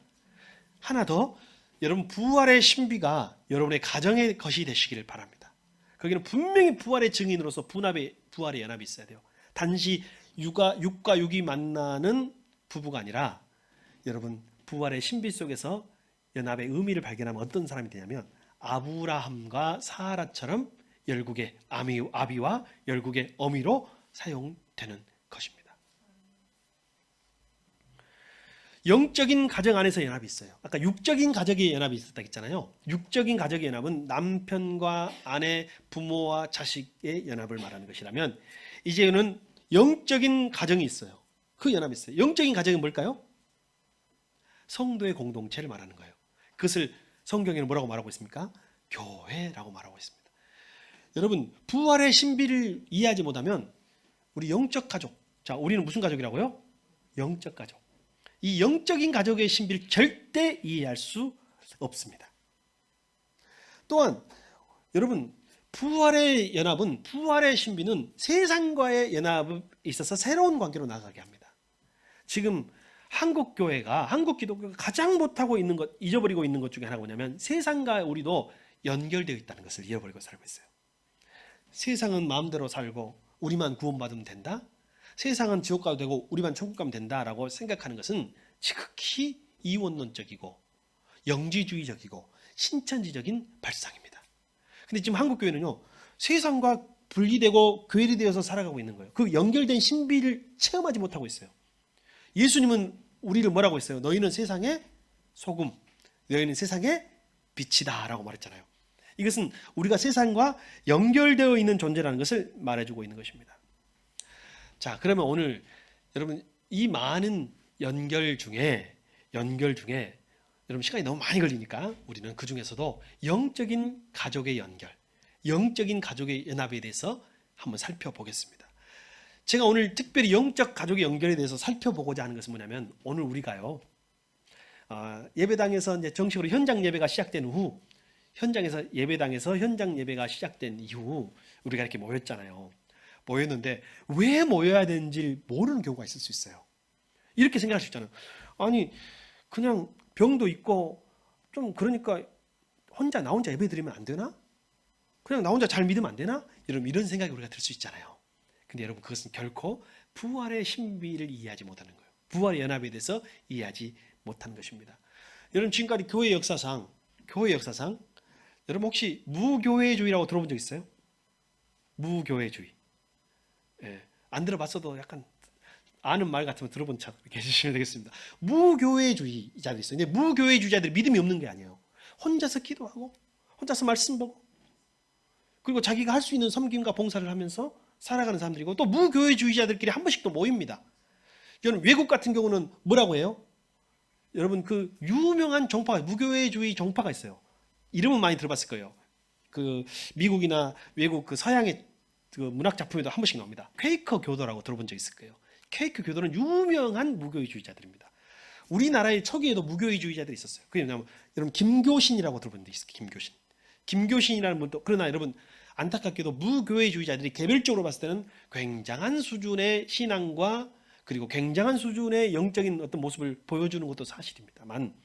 하나 더, 여러분 부활의 신비가 여러분의 가정의 것이 되시기를 바랍니다. 거기는 분명히 부활의 증인으로서 부활의 연합이 있어야 돼요. 단지 육과 육이 만나는 부부가 아니라 여러분 부활의 신비 속에서 연합의 의미를 발견하면 어떤 사람이 되냐면 아브라함과 사라처럼 열국의 아비와 열국의 어미로 사용되는 것입니다. 영적인 가정 안에서 연합이 있어요. 아까 육적인 가정의 연합이 있었다고 했잖아요. 육적인 가정의 연합은 남편과 아내, 부모와 자식의 연합을 말하는 것이라면 이제는 영적인 가정이 있어요. 그 연합이 있어요. 영적인 가정이 뭘까요? 성도의 공동체를 말하는 거예요. 그것을 성경에는 뭐라고 말하고 있습니까? 교회라고 말하고 있습니다. 여러분, 부활의 신비를 이해하지 못하면 우리 영적 가족, 자, 우리는 무슨 가족이라고요? 영적 가족. 이 영적인 가족의 신비를 절대 이해할 수 없습니다. 또한 여러분, 부활의 연합은, 부활의 신비는 세상과의 연합에 있어서 새로운 관계로 나가게 합니다. 지금 한국 교회가, 한국 기독교가 가장 못하고 있는 것, 잊어버리고 있는 것 중에 하나가 뭐냐면 세상과 우리도 연결되어 있다는 것을 잃어버리고 살고 있어요. 세상은 마음대로 살고 우리만 구원받으면 된다, 세상은 지옥 가도 되고 우리만 천국 가면 된다라고 생각하는 것은 지극히 이원론적이고 영지주의적이고 신천지적인 발상입니다. 근데 지금 한국 교회는요, 세상과 분리되고 괴리 되어서 살아가고 있는 거예요. 그 연결된 신비를 체험하지 못하고 있어요. 예수님은 우리를 뭐라고 했어요? 너희는 세상의 소금, 너희는 세상의 빛이다 라고 말했잖아요. 이것은 우리가 세상과 연결되어 있는 존재라는 것을 말해주고 있는 것입니다. 자, 그러면 오늘 여러분, 이 많은 연결 중에 여러분, 시간이 너무 많이 걸리니까 우리는 그 중에서도 영적인 가족의 연결, 영적인 가족의 연합에 대해서 한번 살펴보겠습니다. 제가 오늘 특별히 영적 가족의 연결에 대해서 살펴보고자 하는 것은 뭐냐면, 오늘 우리가요, 예배당에서 이제 정식으로 현장 예배가 시작된 후, 예배당에서 현장 예배가 시작된 이후 우리가 이렇게 모였잖아요. 모였는데 왜 모여야 되는지 모르는 경우가 있을 수 있어요. 이렇게 생각할 수 있잖아요. 아니, 그냥 병도 있고 좀 그러니까 나 혼자 예배 드리면 안 되나? 그냥 나 혼자 잘 믿으면 안 되나? 이런 생각이 우리가 들 수 있잖아요. 근데 여러분, 그것은 결코 부활의 신비를 이해하지 못하는 거예요. 부활의 연합에 대해서 이해하지 못하는 것입니다. 여러분, 지금까지 교회 역사상 여러분 혹시 무교회주의라고 들어본 적 있어요? 무교회주의. 예, 안 들어봤어도 약간 아는 말 같으면 들어본 척 해주시면 되겠습니다. 무교회주의자들이 있어요. 근데 무교회주의자들이 믿음이 없는 게 아니에요. 혼자서 기도하고 혼자서 말씀 보고 그리고 자기가 할 수 있는 섬김과 봉사를 하면서 살아가는 사람들이고, 또 무교회주의자들끼리 한 번씩 또 모입니다. 여러분, 외국 같은 경우는 뭐라고 해요? 여러분, 그 유명한 종파, 무교회주의 종파가 있어요. 이름은 많이 들어봤을 거예요. 그 미국이나 외국 그 서양의 그 문학 작품에도 한 번씩 나옵니다. 퀘이커 교도라고 들어본 적 있을 거예요. 퀘이커 교도는 유명한 무교회주의자들입니다. 우리나라의 초기에도 무교회주의자들이 있었어요. 그게 뭐냐면, 여러분, 김교신이라고 들어본 적 있어요. 김교신이라는 분도, 그러나 여러분, 안타깝게도 무교회주의자들이 개별적으로 봤을 때는 굉장한 수준의 신앙과 그리고 굉장한 수준의 영적인 어떤 모습을 보여주는 것도 사실입니다만,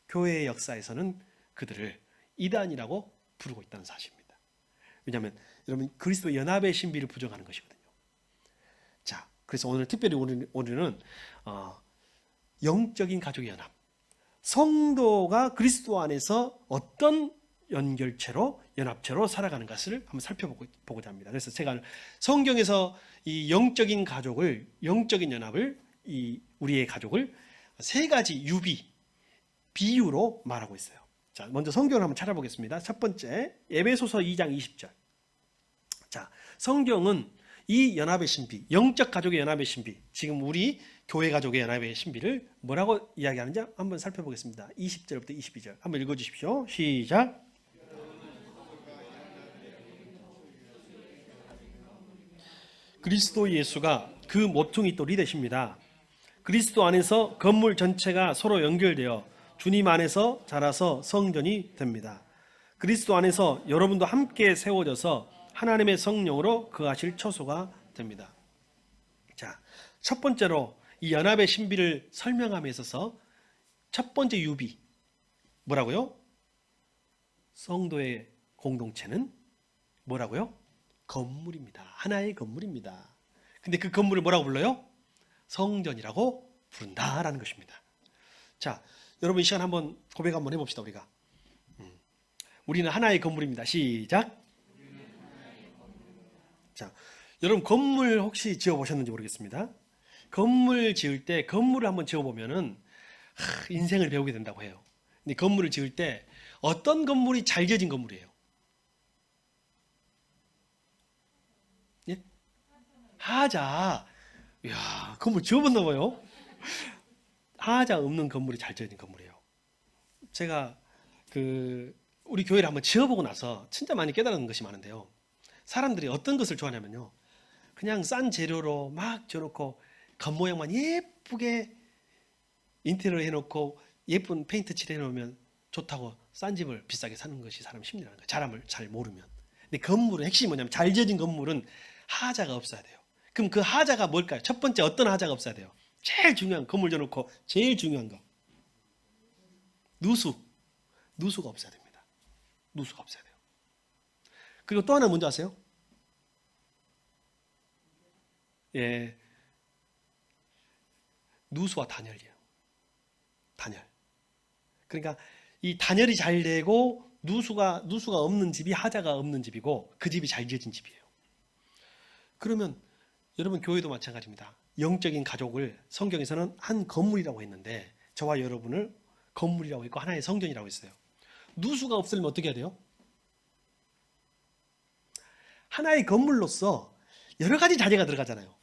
교회의 역사에서는 그들을 이단이라고 부르고 있다는 사실입니다. 왜냐하면 여러분, 그리스도의 연합의 신비를 부정하는 것이거든요. 자, 그래서 오늘 특별히 우리는 영적인 가족의 연합, 성도가 그리스도 안에서 어떤 연결체로, 연합체로 살아가는 것을 한번 살펴보고자 합니다. 그래서 제가 성경에서 이 영적인 가족을, 영적인 연합을, 우리의 가족을 세 가지 비유로 말하고 있어요. 자, 먼저 성경을 한번 찾아보겠습니다. 첫 번째, 에베소서 2장 20절. 자, 성경은 이 연합의 신비, 영적 가족의 연합의 신비, 지금 우리 교회 가족의 연합의 신비를 뭐라고 이야기하는지 한번 살펴보겠습니다. 20절부터 22절 한번 읽어주십시오. 시작. 그리스도 예수가 그 모퉁이 돌이 되십니다. 그리스도 안에서 건물 전체가 서로 연결되어 주님 안에서 자라서 성전이 됩니다. 그리스도 안에서 여러분도 함께 세워져서 하나님의 성령으로 거하실 처소가 됩니다. 자, 첫 번째로 이 연합의 신비를 설명함에 있어서 첫 번째 유비 뭐라고요? 성도의 공동체는 뭐라고요? 건물입니다. 하나의 건물입니다. 근데 그 건물을 뭐라고 불러요? 성전이라고 부른다라는 것입니다. 자, 여러분, 이 시간 한번 고백 한번 해봅시다. 우리는 하나의 건물입니다. 시작. 자, 여러분, 건물 혹시 지어보셨는지 모르겠습니다. 건물 지을 때 건물을 한번 지어보면은 인생을 배우게 된다고 해요. 근데 건물을 지을 때 어떤 건물이 잘 지어진 건물이에요? 예? 하자. 이야, 건물 지어봤나 봐요. 하자 없는 건물이 잘 지어진 건물이에요. 제가 우리 교회를 한번 지어보고 나서 진짜 많이 깨달은 것이 많은데요. 사람들이 어떤 것을 좋아하냐면요, 그냥 싼 재료로 막 지어놓고 겉모양만 예쁘게 인테리어 해놓고 예쁜 페인트 칠해놓으면 좋다고 싼 집을 비싸게 사는 것이 사람 심리라는 거예요. 사람을 잘 모르면. 근데 건물은 핵심이 뭐냐면 잘 지어진 건물은 하자가 없어야 돼요. 그럼 그 하자가 뭘까요? 첫 번째 어떤 하자가 없어야 돼요? 제일 중요한 건물 져놓고 제일 중요한 거 누수가 없어야 됩니다. 누수가 없어야 돼요. 그리고 또 하나 뭔지 아세요? 예, 누수와 단열이에요. 단열. 그러니까 이 단열이 잘 되고 누수가 없는 집이 하자가 없는 집이고 그 집이 잘 지어진 집이에요. 그러면 여러분 교회도 마찬가지입니다. 영적인 가족을 성경에서는 한 건물이라고 했는데 저와 여러분을 건물이라고 했고 하나의 성전이라고 했어요. 누수가 없으면 어떻게 해야 돼요? 하나의 건물로서 여러 가지 자재가 들어가잖아요.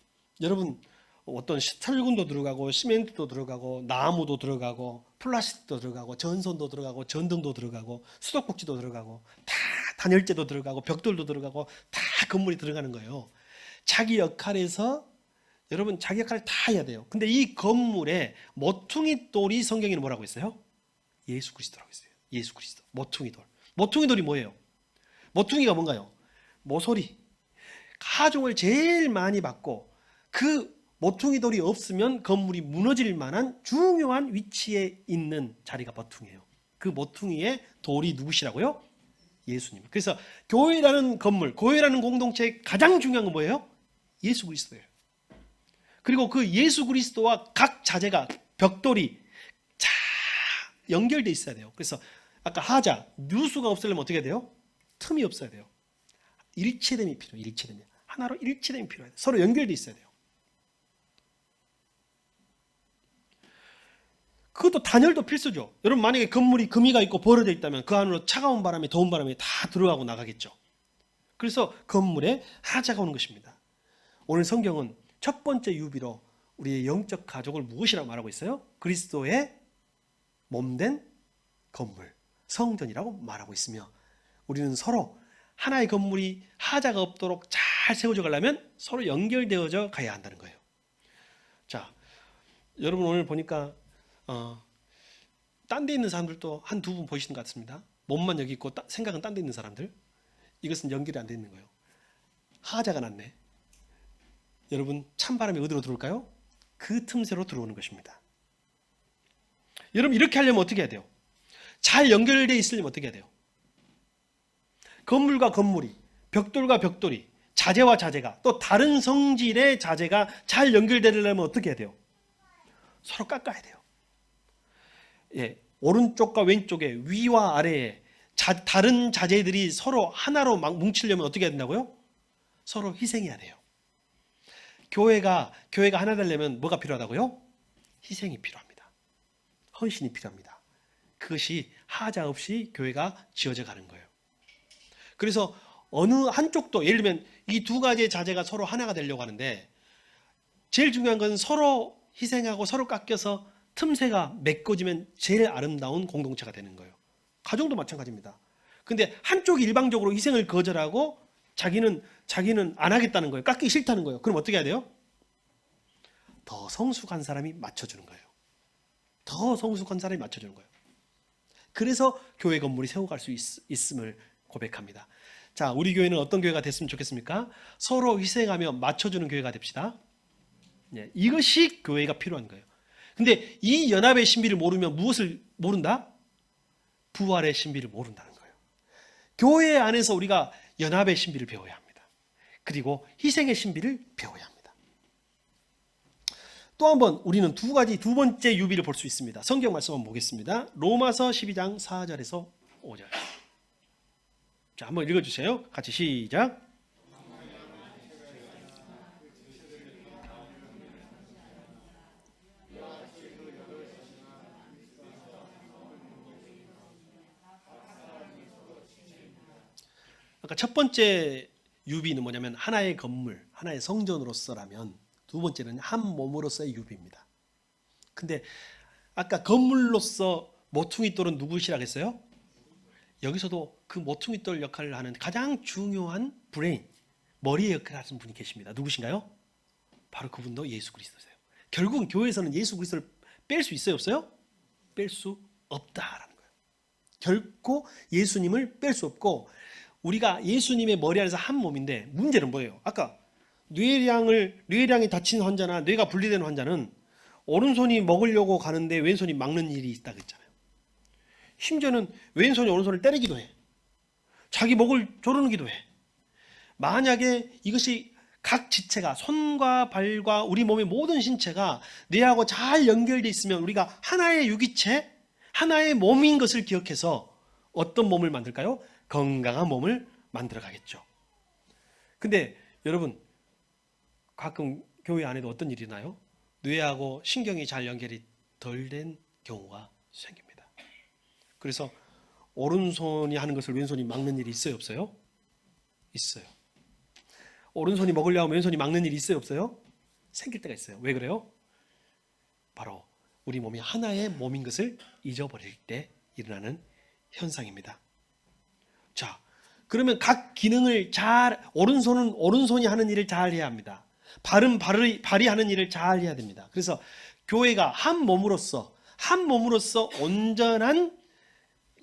여러분 어떤 철근도 들어가고 시멘트도 들어가고 나무도 들어가고 플라스틱도 들어가고 전선도 들어가고 전등도 들어가고 수도꼭지도 들어가고 다 단열재도 들어가고 벽돌도 들어가고 다 건물이 들어가는 거예요. 자기 역할에서 여러분 자기 역할을 다 해야 돼요. 근데 이 건물에 모퉁이 돌이 성경에는 뭐라고 했어요? 예수 그리스도라고 했어요. 예수 그리스도. 모퉁이 돌. 모퉁이 돌이 뭐예요? 모퉁이가 뭔가요? 모서리. 가종을 제일 많이 받고 그 모퉁이 돌이 없으면 건물이 무너질 만한 중요한 위치에 있는 자리가 모퉁이에요. 그 모퉁이의 돌이 누구시라고요? 예수님. 그래서 교회라는 건물, 교회라는 공동체의 가장 중요한 건 뭐예요? 예수 그리스도예요. 그리고 그 예수 그리스도와 각 자재가 벽돌이 잘 연결돼 있어야 돼요. 그래서 아까 하자, 누수가 없으려면 어떻게 해야 돼요? 틈이 없어야 돼요. 일체됨이 필요해요. 일체됨이. 하나로 일체됨이 필요해요. 서로 연결돼 있어야 돼요. 그것도 단열도 필수죠. 여러분 만약에 건물이 금이가 있고 벌어져 있다면 그 안으로 차가운 바람이 더운 바람이 다 들어가고 나가겠죠. 그래서 건물에 하자가 오는 것입니다. 오늘 성경은 첫 번째 유비로 우리의 영적 가족을 무엇이라고 말하고 있어요? 그리스도의 몸된 건물, 성전이라고 말하고 있으며 우리는 서로 하나의 건물이 하자가 없도록 잘 세워져 가려면 서로 연결되어져 가야 한다는 거예요. 자, 여러분 오늘 보니까 딴 데 있는 사람들도 한 두 분 보이시는 것 같습니다. 몸만 여기 있고 생각은 딴 데 있는 사람들. 이것은 연결이 안 돼 있는 거예요. 하자가 났네. 여러분 찬바람이 어디로 들어올까요? 그 틈새로 들어오는 것입니다. 여러분 이렇게 하려면 어떻게 해야 돼요? 잘 연결되어 있으려면 어떻게 해야 돼요? 건물과 건물이, 벽돌과 벽돌이, 자재와 자재가 또 다른 성질의 자재가 잘 연결되려면 어떻게 해야 돼요? 서로 깎아야 돼요. 예, 오른쪽과 왼쪽에 위와 아래에 다른 자재들이 서로 하나로 막 뭉치려면 어떻게 해야 된다고요? 서로 희생해야 돼요. 교회가 하나 되려면 뭐가 필요하다고요? 희생이 필요합니다. 헌신이 필요합니다. 그것이 하자 없이 교회가 지어져 가는 거예요. 그래서 어느 한쪽도 예를 들면 이 두 가지의 자재가 서로 하나가 되려고 하는데 제일 중요한 건 서로 희생하고 서로 깎여서 틈새가 메꿔지면 제일 아름다운 공동체가 되는 거예요. 가정도 마찬가지입니다. 근데 한쪽이 일방적으로 희생을 거절하고 자기는 안 하겠다는 거예요. 깎기 싫다는 거예요. 그럼 어떻게 해야 돼요? 더 성숙한 사람이 맞춰주는 거예요. 더 성숙한 사람이 맞춰주는 거예요. 그래서 교회 건물이 세워갈 수 있음을 고백합니다. 자, 우리 교회는 어떤 교회가 됐으면 좋겠습니까? 서로 희생하며 맞춰주는 교회가 됩시다. 네, 이것이 교회가 필요한 거예요. 근데 이 연합의 신비를 모르면 무엇을 모른다? 부활의 신비를 모른다는 거예요. 교회 안에서 우리가 연합의 신비를 배워야 합니다. 그리고 희생의 신비를 배워야 합니다. 또 한번 우리는 두 번째 유비를 볼 수 있습니다. 성경 말씀 한번 보겠습니다. 로마서 12장 4절에서 5절. 자, 한번 읽어주세요. 같이 시작. 아까 첫 번째 유비는 뭐냐면 하나의 건물, 하나의 성전으로서라면 두 번째는 한 몸으로서의 유비입니다. 근데 아까 건물로서 모퉁이 돌은 누구시라고 했어요? 여기서도 그 모퉁이 돌 역할을 하는 가장 중요한 브레인, 머리의 역할을 하시는 분이 계십니다. 누구신가요? 바로 그분도 예수 그리스도세요. 결국은 교회에서는 예수 그리스도를 뺄 수 있어요, 없어요? 뺄 수 없다라는 거예요. 결코 예수님을 뺄 수 없고 우리가 예수님의 머리 아래서 한 몸인데 문제는 뭐예요? 아까 뇌량이 다친 환자나 뇌가 분리된 환자는 오른손이 먹으려고 가는데 왼손이 막는 일이 있다고 했잖아요. 심지어는 왼손이 오른손을 때리기도 해. 자기 목을 조르기도 해. 만약에 이것이 각 지체가 손과 발과 우리 몸의 모든 신체가 뇌하고 잘 연결되어 있으면 우리가 하나의 유기체, 하나의 몸인 것을 기억해서 어떤 몸을 만들까요? 건강한 몸을 만들어 가겠죠. 근데 여러분 가끔 교회 안에도 어떤 일이 나요? 뇌하고 신경이 잘 연결이 덜 된 경우가 생깁니다. 그래서 오른손이 하는 것을 왼손이 막는 일이 있어요, 없어요? 있어요. 오른손이 먹으려고 하면 왼손이 막는 일이 있어요, 없어요? 생길 때가 있어요. 왜 그래요? 바로 우리 몸이 하나의 몸인 것을 잊어버릴 때 일어나는 현상입니다. 자, 그러면 각 기능을 오른손은 오른손이 하는 일을 잘 해야 합니다. 발은 발이 하는 일을 잘 해야 됩니다. 그래서 교회가 한 몸으로서 온전한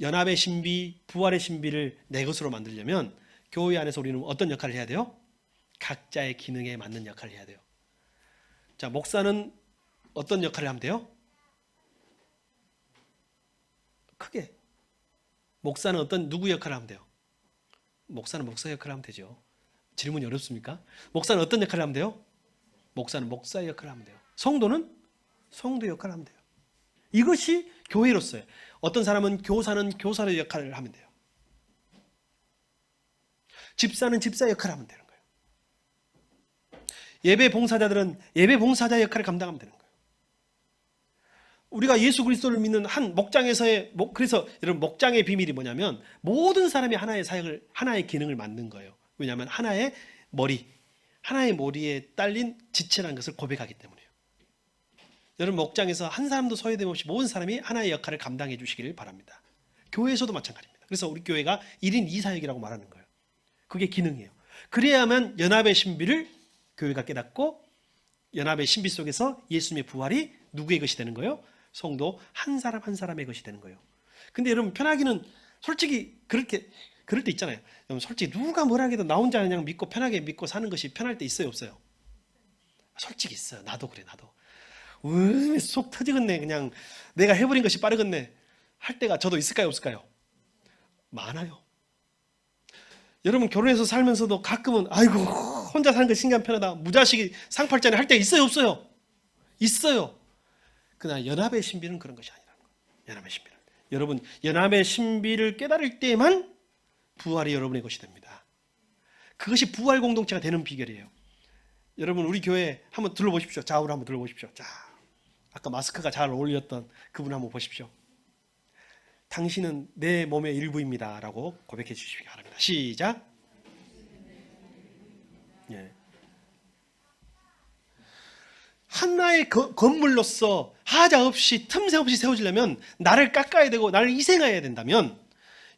연합의 신비, 부활의 신비를 내 것으로 만들려면 교회 안에서 우리는 어떤 역할을 해야 돼요? 각자의 기능에 맞는 역할을 해야 돼요. 자, 목사는 어떤 역할을 하면 돼요? 크게. 목사는 누구 역할을 하면 돼요? 목사는 목사 역할을 하면 되죠. 질문이 어렵습니까? 목사는 어떤 역할을 하면 돼요? 목사는 목사의 역할을 하면 돼요. 성도는 성도 역할을 하면 돼요. 이것이 교회로서의. 어떤 사람은 교사는 교사의 역할을 하면 돼요. 집사는 집사의 역할을 하면 되는 거예요. 예배 봉사자들은 예배 봉사자의 역할을 감당하면 되는 거예요. 우리가 예수 그리스도를 믿는 한 목장에서의 그래서 여러분 목장의 비밀이 뭐냐면 모든 사람이 하나의 사역을 하나의 기능을 맡는 거예요. 왜냐하면 하나의 머리에 딸린 지체라는 것을 고백하기 때문에요. 여러분 목장에서 한 사람도 소외됨 없이 모든 사람이 하나의 역할을 감당해 주시기를 바랍니다. 교회에서도 마찬가지입니다. 그래서 우리 교회가 1인 2사역이라고 말하는 거예요. 그게 기능이에요. 그래야만 연합의 신비를 교회가 깨닫고 연합의 신비 속에서 예수님의 부활이 누구의 것이 되는 거예요? 성도 한 사람 한 사람의 것이 되는 거예요. 근데 여러분 편하기는 솔직히 그럴 때 있잖아요. 여러분 솔직히 누가 뭐라 해도 나 혼자 그냥 믿고 편하게 믿고 사는 것이 편할 때 있어요, 없어요? 솔직히 있어요. 나도 그래, 나도. 속 터지겠네. 그냥 내가 해버린 것이 빠르겠네. 할 때가 저도 있을까요, 없을까요? 많아요. 여러분 결혼해서 살면서도 가끔은 아이고 혼자 사는 거 신경 편하다. 무자식이 상팔자네 할 때 있어요, 없어요? 있어요. 그러나 연합의 신비는 그런 것이 아니라는 거예요. 연합의 신비는. 여러분 연합의 신비를 깨달을 때만 부활이 여러분의 것이 됩니다. 그것이 부활 공동체가 되는 비결이에요. 여러분 우리 교회 한번 둘러보십시오. 좌우로 한번 둘러보십시오. 자, 아까 마스크가 잘 어울렸던 그분 한번 보십시오. 당신은 내 몸의 일부입니다 라고 고백해 주시기 바랍니다. 시작. 예. 하나의 건물로서 하자 없이 틈새 없이 세워지려면 나를 깎아야 되고 나를 희생해야 된다면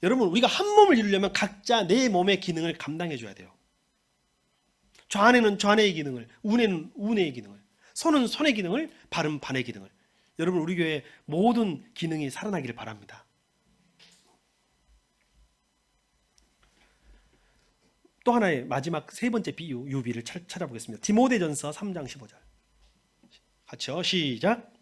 여러분 우리가 한 몸을 이루려면 각자 내 몸의 기능을 감당해 줘야 돼요. 좌뇌는 좌뇌의 기능을, 우뇌는 우뇌의 기능을, 손은 손의 기능을, 발은 발의 기능을. 여러분 우리 교회 모든 기능이 살아나기를 바랍니다. 또 하나의 마지막 세 번째 비유 유비를 찾아보겠습니다. 디모데전서 3장 15절. 같이요. 시작.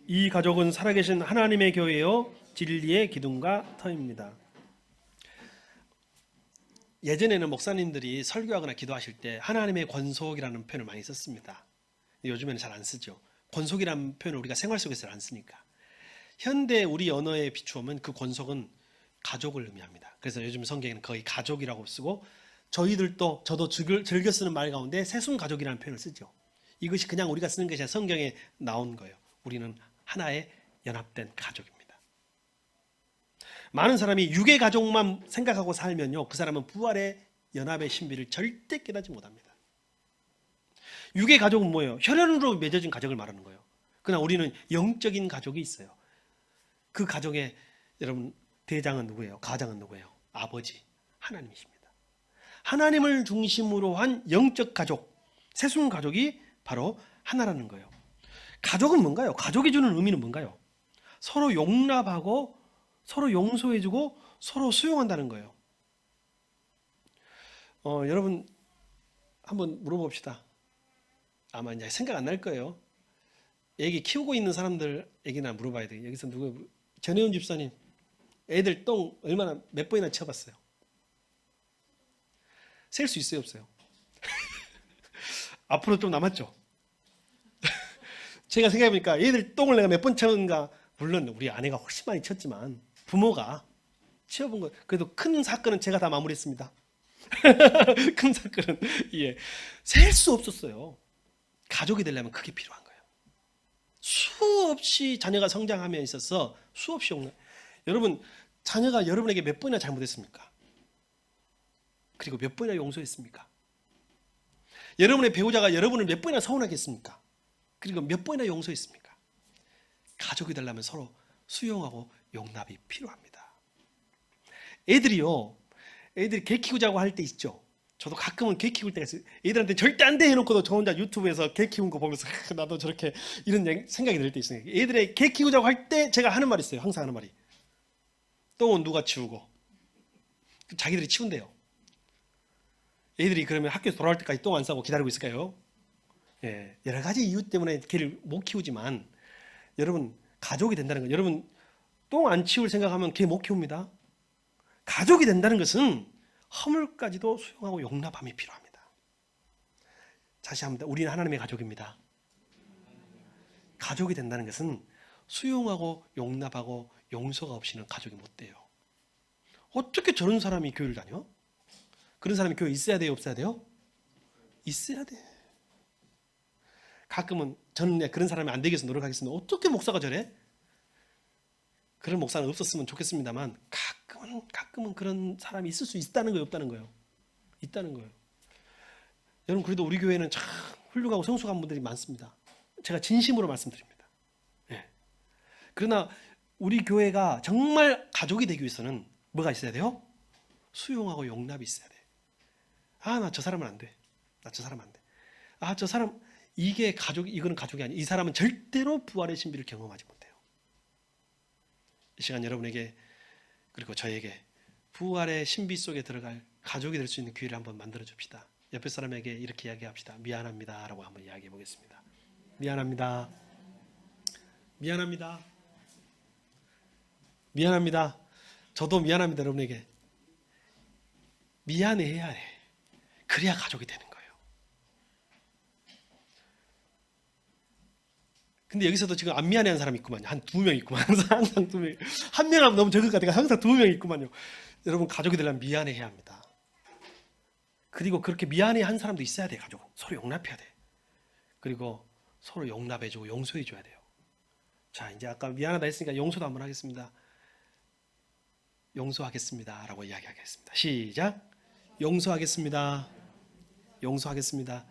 이 가족은 살아계신 하나님의 교회요 진리의 기둥과 터입니다. 예전에는 목사님들이 설교하거나 기도하실 때 하나님의 권속이라는 표현을 많이 썼습니다. 요즘에는 잘 안 쓰죠. 권속이라는 표현을 우리가 생활 속에서 안 쓰니까. 현대 우리 언어에 비추면 그 권속은 가족을 의미합니다. 그래서 요즘 성경에는 거의 가족이라고 쓰고 저도 즐겨 쓰는 말 가운데 세순 가족이라는 표현을 쓰죠. 이것이 그냥 우리가 쓰는 것이 아니라 성경에 나온 거예요. 우리는 하나의 연합된 가족입니다. 많은 사람이 육의 가족만 생각하고 살면요, 그 사람은 부활의 연합의 신비를 절대 깨닫지 못합니다. 육의 가족은 뭐예요? 혈연으로 맺어진 가족을 말하는 거예요. 그러나 우리는 영적인 가족이 있어요. 그 가족의 여러분 대장은 누구예요? 가장은 누구예요? 아버지 하나님이십니다. 하나님을 중심으로 한 영적 가족, 세순 가족이 바로 하나라는 거예요. 가족은 뭔가요? 가족이 주는 의미는 뭔가요? 서로 용납하고 서로 용서해주고 서로 수용한다는 거예요. 여러분 한번 물어봅시다. 아마 이제 생각 안 날 거예요. 애기 키우고 있는 사람들에게나 물어봐야 돼요. 여기서 누구? 전혜원 집사님, 애들 똥 얼마나 몇 번이나 치워봤어요? 셀 수 있어요, 없어요? 앞으로 좀 남았죠. 제가 생각해보니까 애들 똥을 내가 몇 번 치웠는가, 물론 우리 아내가 훨씬 많이 치웠지만 부모가 치워본 거, 그래도 큰 사건은 제가 다 마무리했습니다. 큰 사건은 예, 셀 수 없었어요. 가족이 되려면 그게 필요한 거예요. 수없이 자녀가 성장함에 있어서 수없이 여러분, 자녀가 여러분에게 몇 번이나 잘못했습니까? 그리고 몇 번이나 용서했습니까? 여러분의 배우자가 여러분을 몇 번이나 서운하게 했습니까? 그리고 몇 번이나 용서했습니까? 가족이 되려면 서로 수용하고 용납이 필요합니다. 애들이 개 키우자고 할 때 있죠. 저도 가끔은 개 키울 때가 있어요. 애들한테 절대 안 돼 해놓고도 저 혼자 유튜브에서 개 키운 거 보면서 나도 저렇게 이런 생각이 들 때 있어요. 애들의 개 키우자고 할 때 제가 하는 말이 있어요. 항상 하는 말이. 똥은 누가 치우고? 자기들이 치운대요. 애들이 그러면 학교에서 돌아올 때까지 똥 안 싸고 기다리고 있을까요? 예, 여러 가지 이유 때문에 개를 못 키우지만 여러분, 가족이 된다는 거, 여러분 똥 안 치울 생각하면 개 못 키웁니다. 가족이 된다는 것은 허물까지도 수용하고 용납함이 필요합니다. 다시 합니다. 우리는 하나님의 가족입니다. 가족이 된다는 것은 수용하고 용납하고 용서가 없이는 가족이 못 돼요. 어떻게 저런 사람이 교회를 다녀? 그런 사람이 교회에 있어야 돼요, 없어야 돼요? 있어야 돼. 가끔은 저는 그런 사람이 안 되기 위해서 노력하겠습니다. 어떻게 목사가 저래? 그런 목사는 없었으면 좋겠습니다만 가끔은 그런 사람이 있을 수 있다는 거예요, 없다는 거예요? 있다는 거예요. 여러분, 그래도 우리 교회는 참 훌륭하고 성숙한 분들이 많습니다. 제가 진심으로 말씀드립니다. 예. 그러나 우리 교회가 정말 가족이 되기 위해서는 뭐가 있어야 돼요? 수용하고 용납이 있어야 돼. 아, 나 저 사람은 안 돼. 나 저 사람 안 돼. 아, 저 사람 이게 가족이, 이거는 가족이 아니야. 이 사람은 절대로 부활의 신비를 경험하지 못해요. 이 시간 여러분에게 그리고 저에게 부활의 신비 속에 들어갈 가족이 될 수 있는 기회를 한번 만들어 줍시다. 옆에 사람에게 이렇게 이야기합시다. 미안합니다 라고 한번 이야기해 보겠습니다. 미안합니다. 미안합니다. 미안합니다. 저도 미안합니다. 여러분에게 미안해야 해. 그래야 가족이 되는 거예요. 근데 여기서도 지금 안 미안해하는 사람이 있구만요. 한 2명 있구만. 항상 2명. 한 명 하면 너무 적을 것 같아요. 항상 2명 있구만요. 여러분, 가족이 되려면 미안해야 합니다. 그리고 그렇게 미안해한 사람도 있어야 돼. 가족 서로 용납해야 돼. 그리고 서로 용납해주고 용서해줘야 돼요. 자, 이제 아까 미안하다 했으니까 용서도 한번 하겠습니다. 용서하겠습니다 라고 이야기하겠습니다. 시작. 용서하겠습니다. 용서하겠습니다.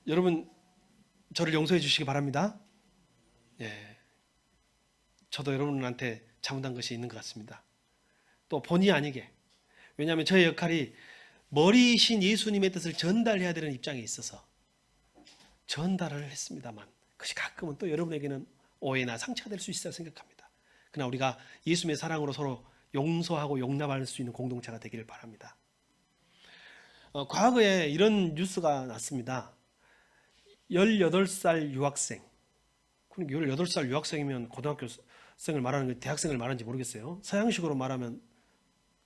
여러분, 저를 용서해 주시기 바랍니다. 예, 저도 여러분한테 잘못한 것이 있는 것 같습니다. 또 본의 아니게, 왜냐하면 저의 역할이 머리이신 예수님의 뜻을 전달해야 되는 입장에 있어서 전달을 했습니다만, 그것이 가끔은 또 여러분에게는 오해나 상처가 될 수 있다고 생각합니다. 그러나 우리가 예수님의 사랑으로 서로 용서하고 용납할 수 있는 공동체가 되기를 바랍니다. 과거에 이런 뉴스가 났습니다. 18살 유학생. 18살 유학생이면 고등학교생을 말하는 게 대학생을 말하는지 모르겠어요. 서양식으로 말하면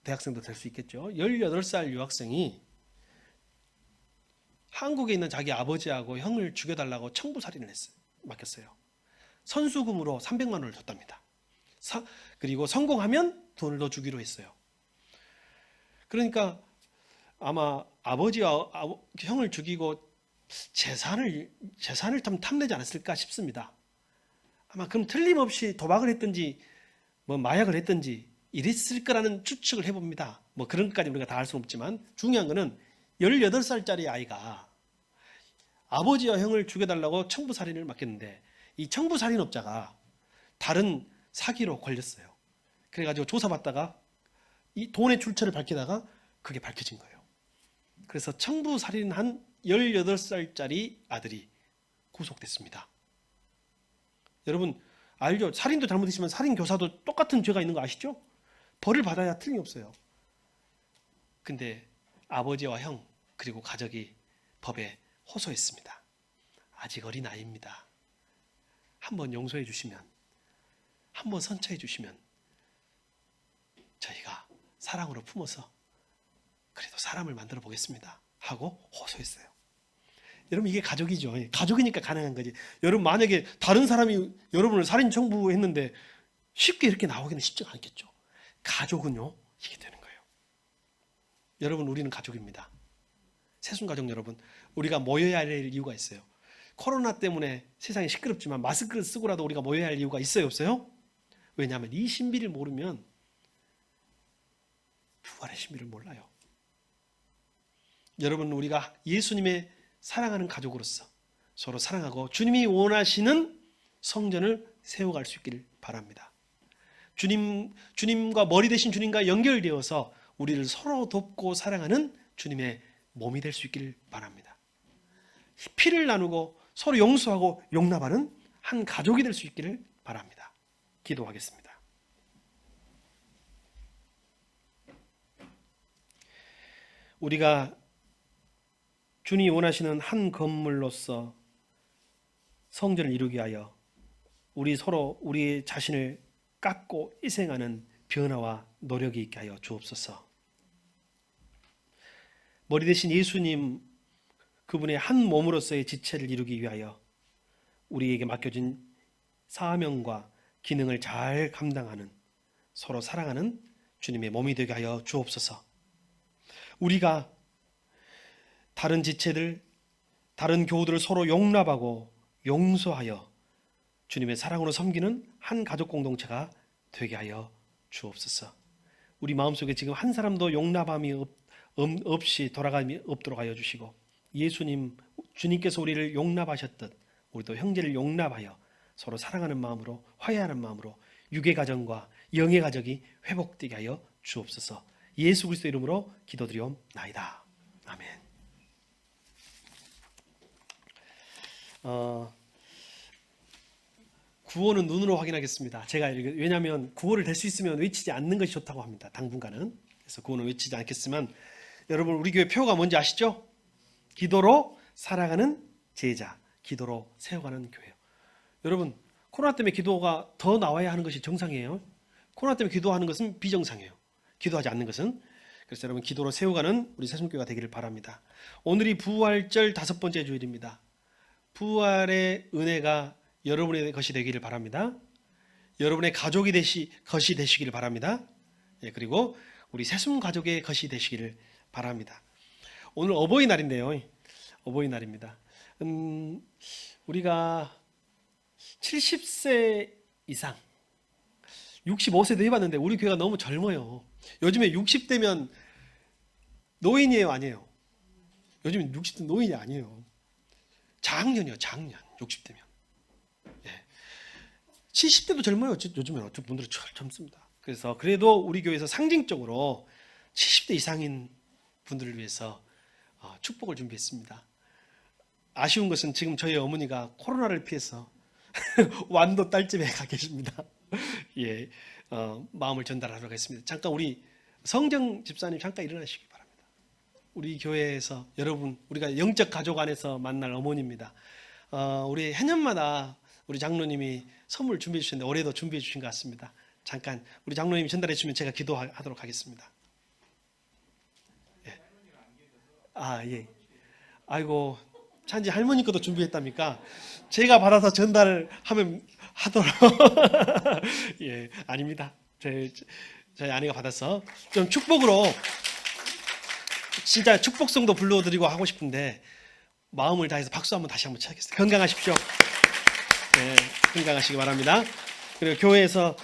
대학생도 될 수 있겠죠. 18살 유학생이 한국에 있는 자기 아버지하고 형을 죽여달라고 청부살인을 맡겼어요. 선수금으로 300만 원을 줬답니다. 그리고 성공하면 돈을 더 주기로 했어요. 그러니까 아마 아버지와 형을 죽이고 재산을 좀 탐내지 않았을까 싶습니다. 아마 그럼 틀림없이 도박을 했든지 뭐 마약을 했든지 이랬을 거라는 추측을 해봅니다. 뭐 그런 것까지 우리가 다 알 수는 없지만 중요한 거는 18살짜리 아이가 아버지와 형을 죽여달라고 청부살인을 맡겼는데 이 청부살인업자가 다른 사기로 걸렸어요. 그래가지고 조사받다가 이 돈의 출처를 밝히다가 그게 밝혀진 거예요. 그래서 청부 살인한 18살짜리 아들이 구속됐습니다. 여러분 알죠? 살인도 잘못했지만 살인 교사도 똑같은 죄가 있는 거 아시죠? 벌을 받아야 틀림없어요. 근데 아버지와 형 그리고 가족이 법에 호소했습니다. 아직 어린 아이입니다. 한번 용서해 주시면, 한번 선처해 주시면 저희가 사랑으로 품어서 그래도 사람을 만들어 보겠습니다 하고 호소했어요. 여러분 이게 가족이죠. 가족이니까 가능한 거지. 여러분 만약에 다른 사람이 여러분을 살인 청부했는데 쉽게 이렇게 나오기는 쉽지가 않겠죠. 가족은요 이게 되는 거예요. 여러분 우리는 가족입니다. 새순가족 여러분, 우리가 모여야 할 이유가 있어요. 코로나 때문에 세상이 시끄럽지만 마스크를 쓰고라도 우리가 모여야 할 이유가 있어요 없어요? 왜냐하면 이 신비를 모르면 부활의 신비를 몰라요. 여러분 우리가 예수님의 사랑하는 가족으로서 서로 사랑하고 주님이 원하시는 성전을 세워갈 수 있기를 바랍니다. 주님과 머리 대신 주님과 연결되어서 우리를 서로 돕고 사랑하는 주님의 몸이 될 수 있기를 바랍니다. 피를 나누고 서로 용서하고 용납하는 한 가족이 될 수 있기를 바랍니다. 기도하겠습니다. 우리가 주님이 원하시는 한 건물로서 성전을 이루기 위하여 우리 서로 우리 자신을 깎고 희생하는 변화와 노력이 있게 하여 주옵소서. 머리 대신 예수님 그분의 한 몸으로서의 지체를 이루기 위하여 우리에게 맡겨진 사명과 기능을 잘 감당하는 서로 사랑하는 주님의 몸이 되게 하여 주옵소서. 우리가 다른 지체들, 다른 교우들을 서로 용납하고 용서하여 주님의 사랑으로 섬기는 한 가족 공동체가 되게 하여 주옵소서. 우리 마음속에 지금 한 사람도 용납함이 없이 돌아감이 없도록 하여 주시고, 예수님 주님께서 우리를 용납하셨듯 우리도 형제를 용납하여 서로 사랑하는 마음으로, 화해하는 마음으로 육의 가정과 영의 가족이 회복되게 하여 주옵소서. 예수 그리스도 이름으로 기도드리옵나이다. 아멘. 구호는 눈으로 확인하겠습니다. 제가 왜냐하면 구호를 될 수 있으면 외치지 않는 것이 좋다고 합니다. 당분간은. 그래서 구호는 외치지 않겠지만, 여러분 우리 교회 표가 뭔지 아시죠? 기도로 살아가는 제자, 기도로 세워가는 교회요. 여러분 코로나 때문에 기도가 더 나와야 하는 것이 정상이에요. 코로나 때문에 기도하는 것은 비정상이에요. 기도하지 않는 것은. 그래서 여러분 기도로 세워가는 우리 새순교회가 되기를 바랍니다. 오늘이 부활절 5번째 주일입니다. 부활의 은혜가 여러분의 것이 되기를 바랍니다. 여러분의 가족이 것이 되시기를 바랍니다. 그리고 우리 새순 가족의 것이 되시기를 바랍니다. 오늘 어버이날인데요. 어버이날입니다. 우리가 70세 이상, 65세도 해봤는데 우리 교회가 너무 젊어요. 요즘에 60대면 노인이에요, 아니에요? 요즘에 60대 노인이 아니에요. 장년이요, 장년. 60대면. 70대도 젊어요. 요즘에 어떤 분들은 젊습니다. 그래서 그래도 우리 교회에서 상징적으로 70대 이상인 분들을 위해서 축복을 준비했습니다. 아쉬운 것은 지금 저희 어머니가 코로나를 피해서 완도 딸집에 가 계십니다. 예, 마음을 전달하도록 하겠습니다. 잠깐 우리 성정 집사님 잠깐 일어나시기 바랍니다. 우리 교회에서 여러분, 우리가 영적 가족 안에서 만날 어머니입니다. 우리 해년마다 우리 장로님이 선물 준비해 주셨는데 올해도 준비해 주신 것 같습니다. 잠깐 우리 장로님이 전달해 주시면 제가 기도하도록 하겠습니다. 예. 예. 아이고, 찬지 할머니 것도 준비했답니까? 제가 받아서 전달을 하면 하도록. 예, 아닙니다. 저희 아내가 받아서 좀 축복으로 진짜 축복성도 불러드리고 하고 싶은데 마음을 다해서 박수 한번 다시 한번 쳐야겠어요. 건강하십시오. 네, 건강하시기 바랍니다. 그리고 교회에서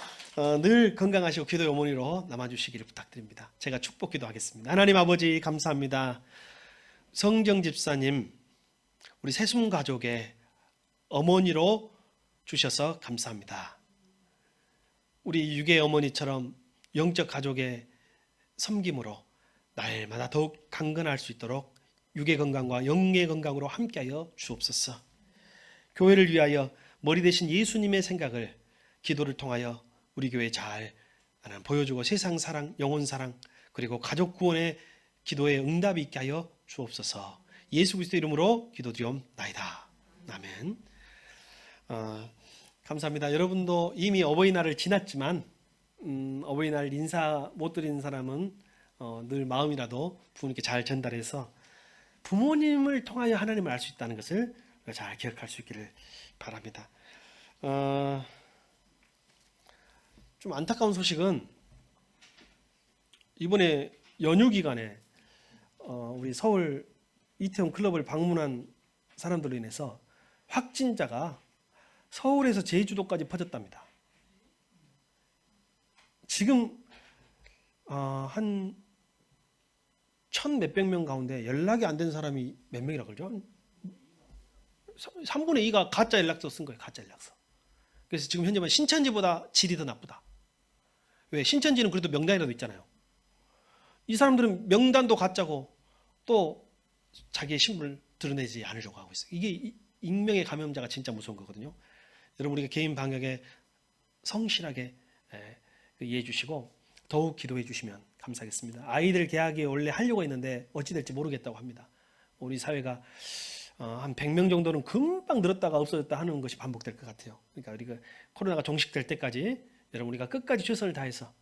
늘 건강하시고 기도의 어머니로 남아주시기를 부탁드립니다. 제가 축복 기도하겠습니다. 하나님 아버지 감사합니다. 성정 집사님, 우리 새순 가족의 어머니로 주셔서 감사합니다. 우리 육의 어머니처럼 영적 가족의 섬김으로 날마다 더욱 강건할 수 있도록 육의 건강과 영의 건강으로 함께하여 주옵소서. 교회를 위하여 머리 대신 예수님의 생각을 기도를 통하여 우리 교회에 잘 보여주고 세상 사랑, 영혼 사랑, 그리고 가족 구원의 기도에 응답이 있게 하여 주옵소서. 예수 그리스도 이름으로 기도드리옵나이다. 아멘. 감사합니다. 여러분도 이미 어버이날을 지났지만 어버이날 인사 못 드리는 사람은 늘 마음이라도 부모님께 잘 전달해서 부모님을 통하여 하나님을 알 수 있다는 것을 잘 기억할 수 있기를 바랍니다. 좀 안타까운 소식은 이번에 연휴 기간에 우리 서울 이태원 클럽을 방문한 사람들로 인해서 확진자가 서울에서 제주도까지 퍼졌답니다. 지금 한 1,000몇백 명 가운데 연락이 안 된 사람이 몇 명이라 그러죠? 3분의 2가 가짜 연락처 쓴 거예요. 가짜 연락처. 그래서 지금 현재 신천지보다 질이 더 나쁘다. 왜? 신천지는 그래도 명단이라도 있잖아요. 이 사람들은 명단도 가짜고 또 자기의 신분을 드러내지 않으려고 하고 있어요. 이게 익명의 감염자가 진짜 무서운 거거든요. 여러분 우리가 개인 방역에 성실하게 이해해 주시고 더욱 기도해 주시면 감사하겠습니다. 아이들 개학이 원래 하려고 했는데 어찌 될지 모르겠다고 합니다. 우리 사회가 한 100명 정도는 금방 늘었다가 없어졌다 하는 것이 반복될 것 같아요. 그러니까 우리가 코로나가 종식될 때까지 여러분 우리가 끝까지 최선을 다해서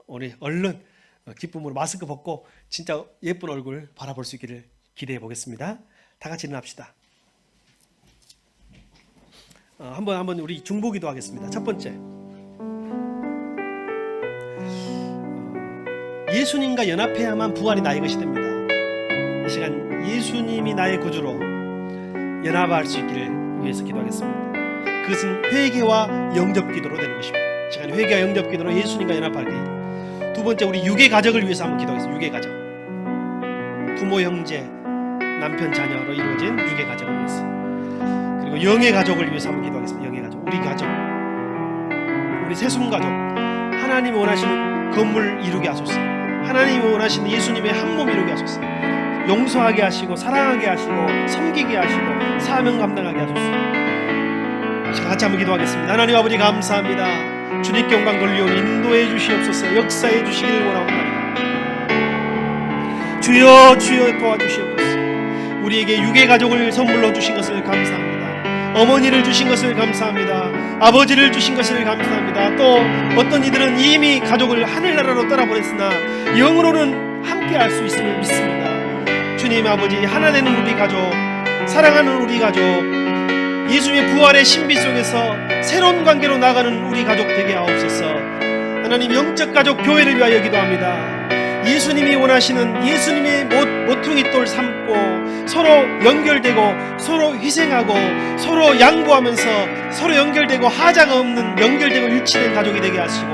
우리 얼른 기쁨으로 마스크 벗고 진짜 예쁜 얼굴 바라볼 수 있기를 기대해 보겠습니다. 다 같이 일어납시다. 한번 우리 중보기도 하겠습니다. 첫 번째, 예수님과 연합해야만 부활이 나의 것이 됩니다. 이 시간 예수님이 나의 구주로 연합할 수 있기를 위해서 기도하겠습니다. 그것은 회개와 영접기도로 되는 것입니다. 이 시간 회개와 영접기도로 예수님과 연합하기. 두 번째, 우리 육의 가족을 위해서 한번 기도하겠습니다. 육의 가족, 부모, 형제, 남편, 자녀로 이루어진 육의 가족을 위해서, 그리고 영의 가족을 위해서 한번 기도하겠습니다. 영의 가족, 우리 가족, 우리 세순 가족, 하나님이 원하시는 건물 이루게 하소서. 하나님이 원하시는 예수님의 한 몸 이루게 하소서. 용서하게 하시고 사랑하게 하시고 섬기게 하시고 사명 감당하게 하소서. 같이 한번 기도하겠습니다. 하나님 아버지 감사합니다. 주님께 영광 돌리오니 인도해 주시옵소서. 역사해 주시기를 원하옵나이다. 주여 주여 도와주시옵소서. 우리에게 육의 가족을 선물로 주신 것을 감사합니다. 어머니를 주신 것을 감사합니다. 아버지를 주신 것을 감사합니다. 또 어떤 이들은 이미 가족을 하늘나라로 떠나보냈으나 영으로는 함께할 수 있음을 믿습니다. 주님 아버지, 하나 되는 우리 가족, 사랑하는 우리 가족, 예수님의 부활의 신비 속에서 새로운 관계로 나가는 우리 가족 되게 하옵소서. 하나님, 영적 가족 교회를 위하여 기도합니다. 예수님이 원하시는 예수님의 모퉁이돌 삼고 서로 연결되고 서로 희생하고 서로 양보하면서 서로 연결되고 하자가 없는 연결되고 일치된 가족이 되게 하시고,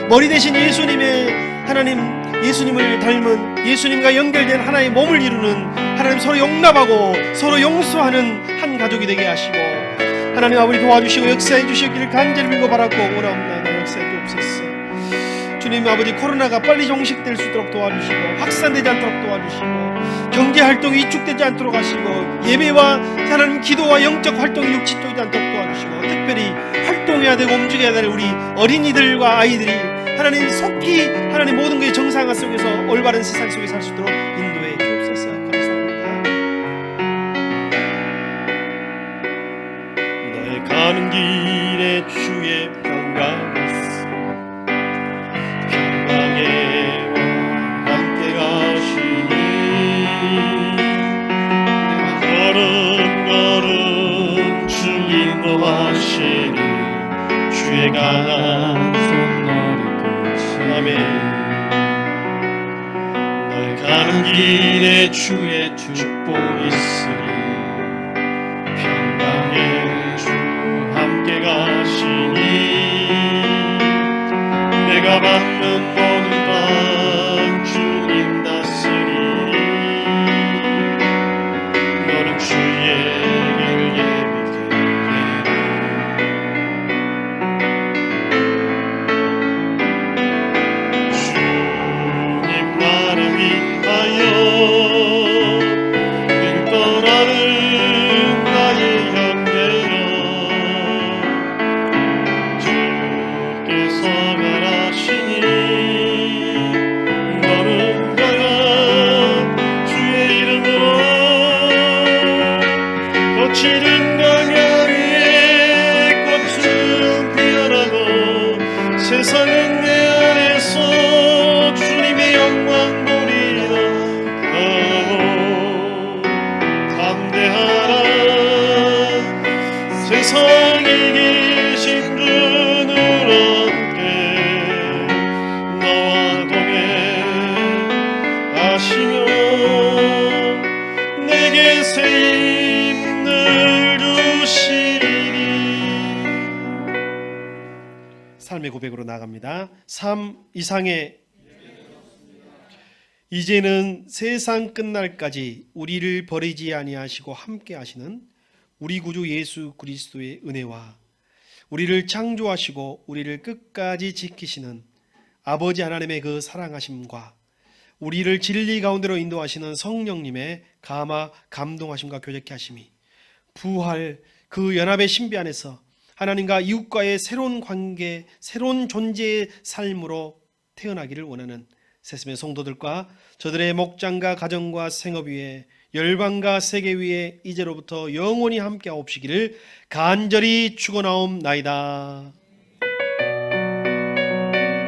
머리 대신 예수님의 하나님, 예수님을 닮은 예수님과 연결된 하나의 몸을 이루는 하나님, 서로 용납하고 서로 용서하는 한 가족이 되게 하시고, 하나님 아버지 도와주시고 역사해 주시기를 간절히 빌고 바라고 원하옵나이다. 역사해 주옵소서. 주님 아버지, 코로나가 빨리 종식될 수 있도록 도와주시고 확산되지 않도록 도와주시고 경제활동이 위축되지 않도록 하시고 예배와 하나님 기도와 영적 활동이 육체적이지 않도록 도와주시고, 특별히 활동해야 되고 움직여야 될 우리 어린이들과 아이들이 하나님 속히 하나님 모든 것이 정상화 속에서 올바른 세상 속에 살 수 있도록 인도해 주옵소서. 감사합니다. 너의 가는 길에 주의 평강 있어 평강에 함께 가시니 걸음 걸음 주 인도하시니 주의 강한 아멘. 널 가는 길에 주의 축복 있으리 평강의 주 함께 가시니 내가 받는 모든 방 주님 다스리니 너는 주의 길을 예비케 하라. 지는 광야 위에 꽃은 피어나고 세상은 내 안에서 주님의 영광 보리라 하고 담대하라 세상에 계신 그늘 함께 너와 동행하시며 내게 새 힘을 주시리니. 삶의 고백으로 나갑니다. 삶 이상의 이제는 세상 끝날까지 우리를 버리지 아니하시고 함께 하시는 우리 구주 예수 그리스도의 은혜와 우리를 창조하시고 우리를 끝까지 지키시는 아버지 하나님의 그 사랑하심과 우리를 진리 가운데로 인도하시는 성령님의 감화 감동하심과 교제케 하심이 부활 그 연합의 신비 안에서 하나님과 이웃과의 새로운 관계, 새로운 존재의 삶으로 태어나기를 원하는 세심의 성도들과 저들의 목장과 가정과 생업 위에 열방과 세계 위에 이제로부터 영원히 함께 하옵시기를 간절히 축원하옵나이다.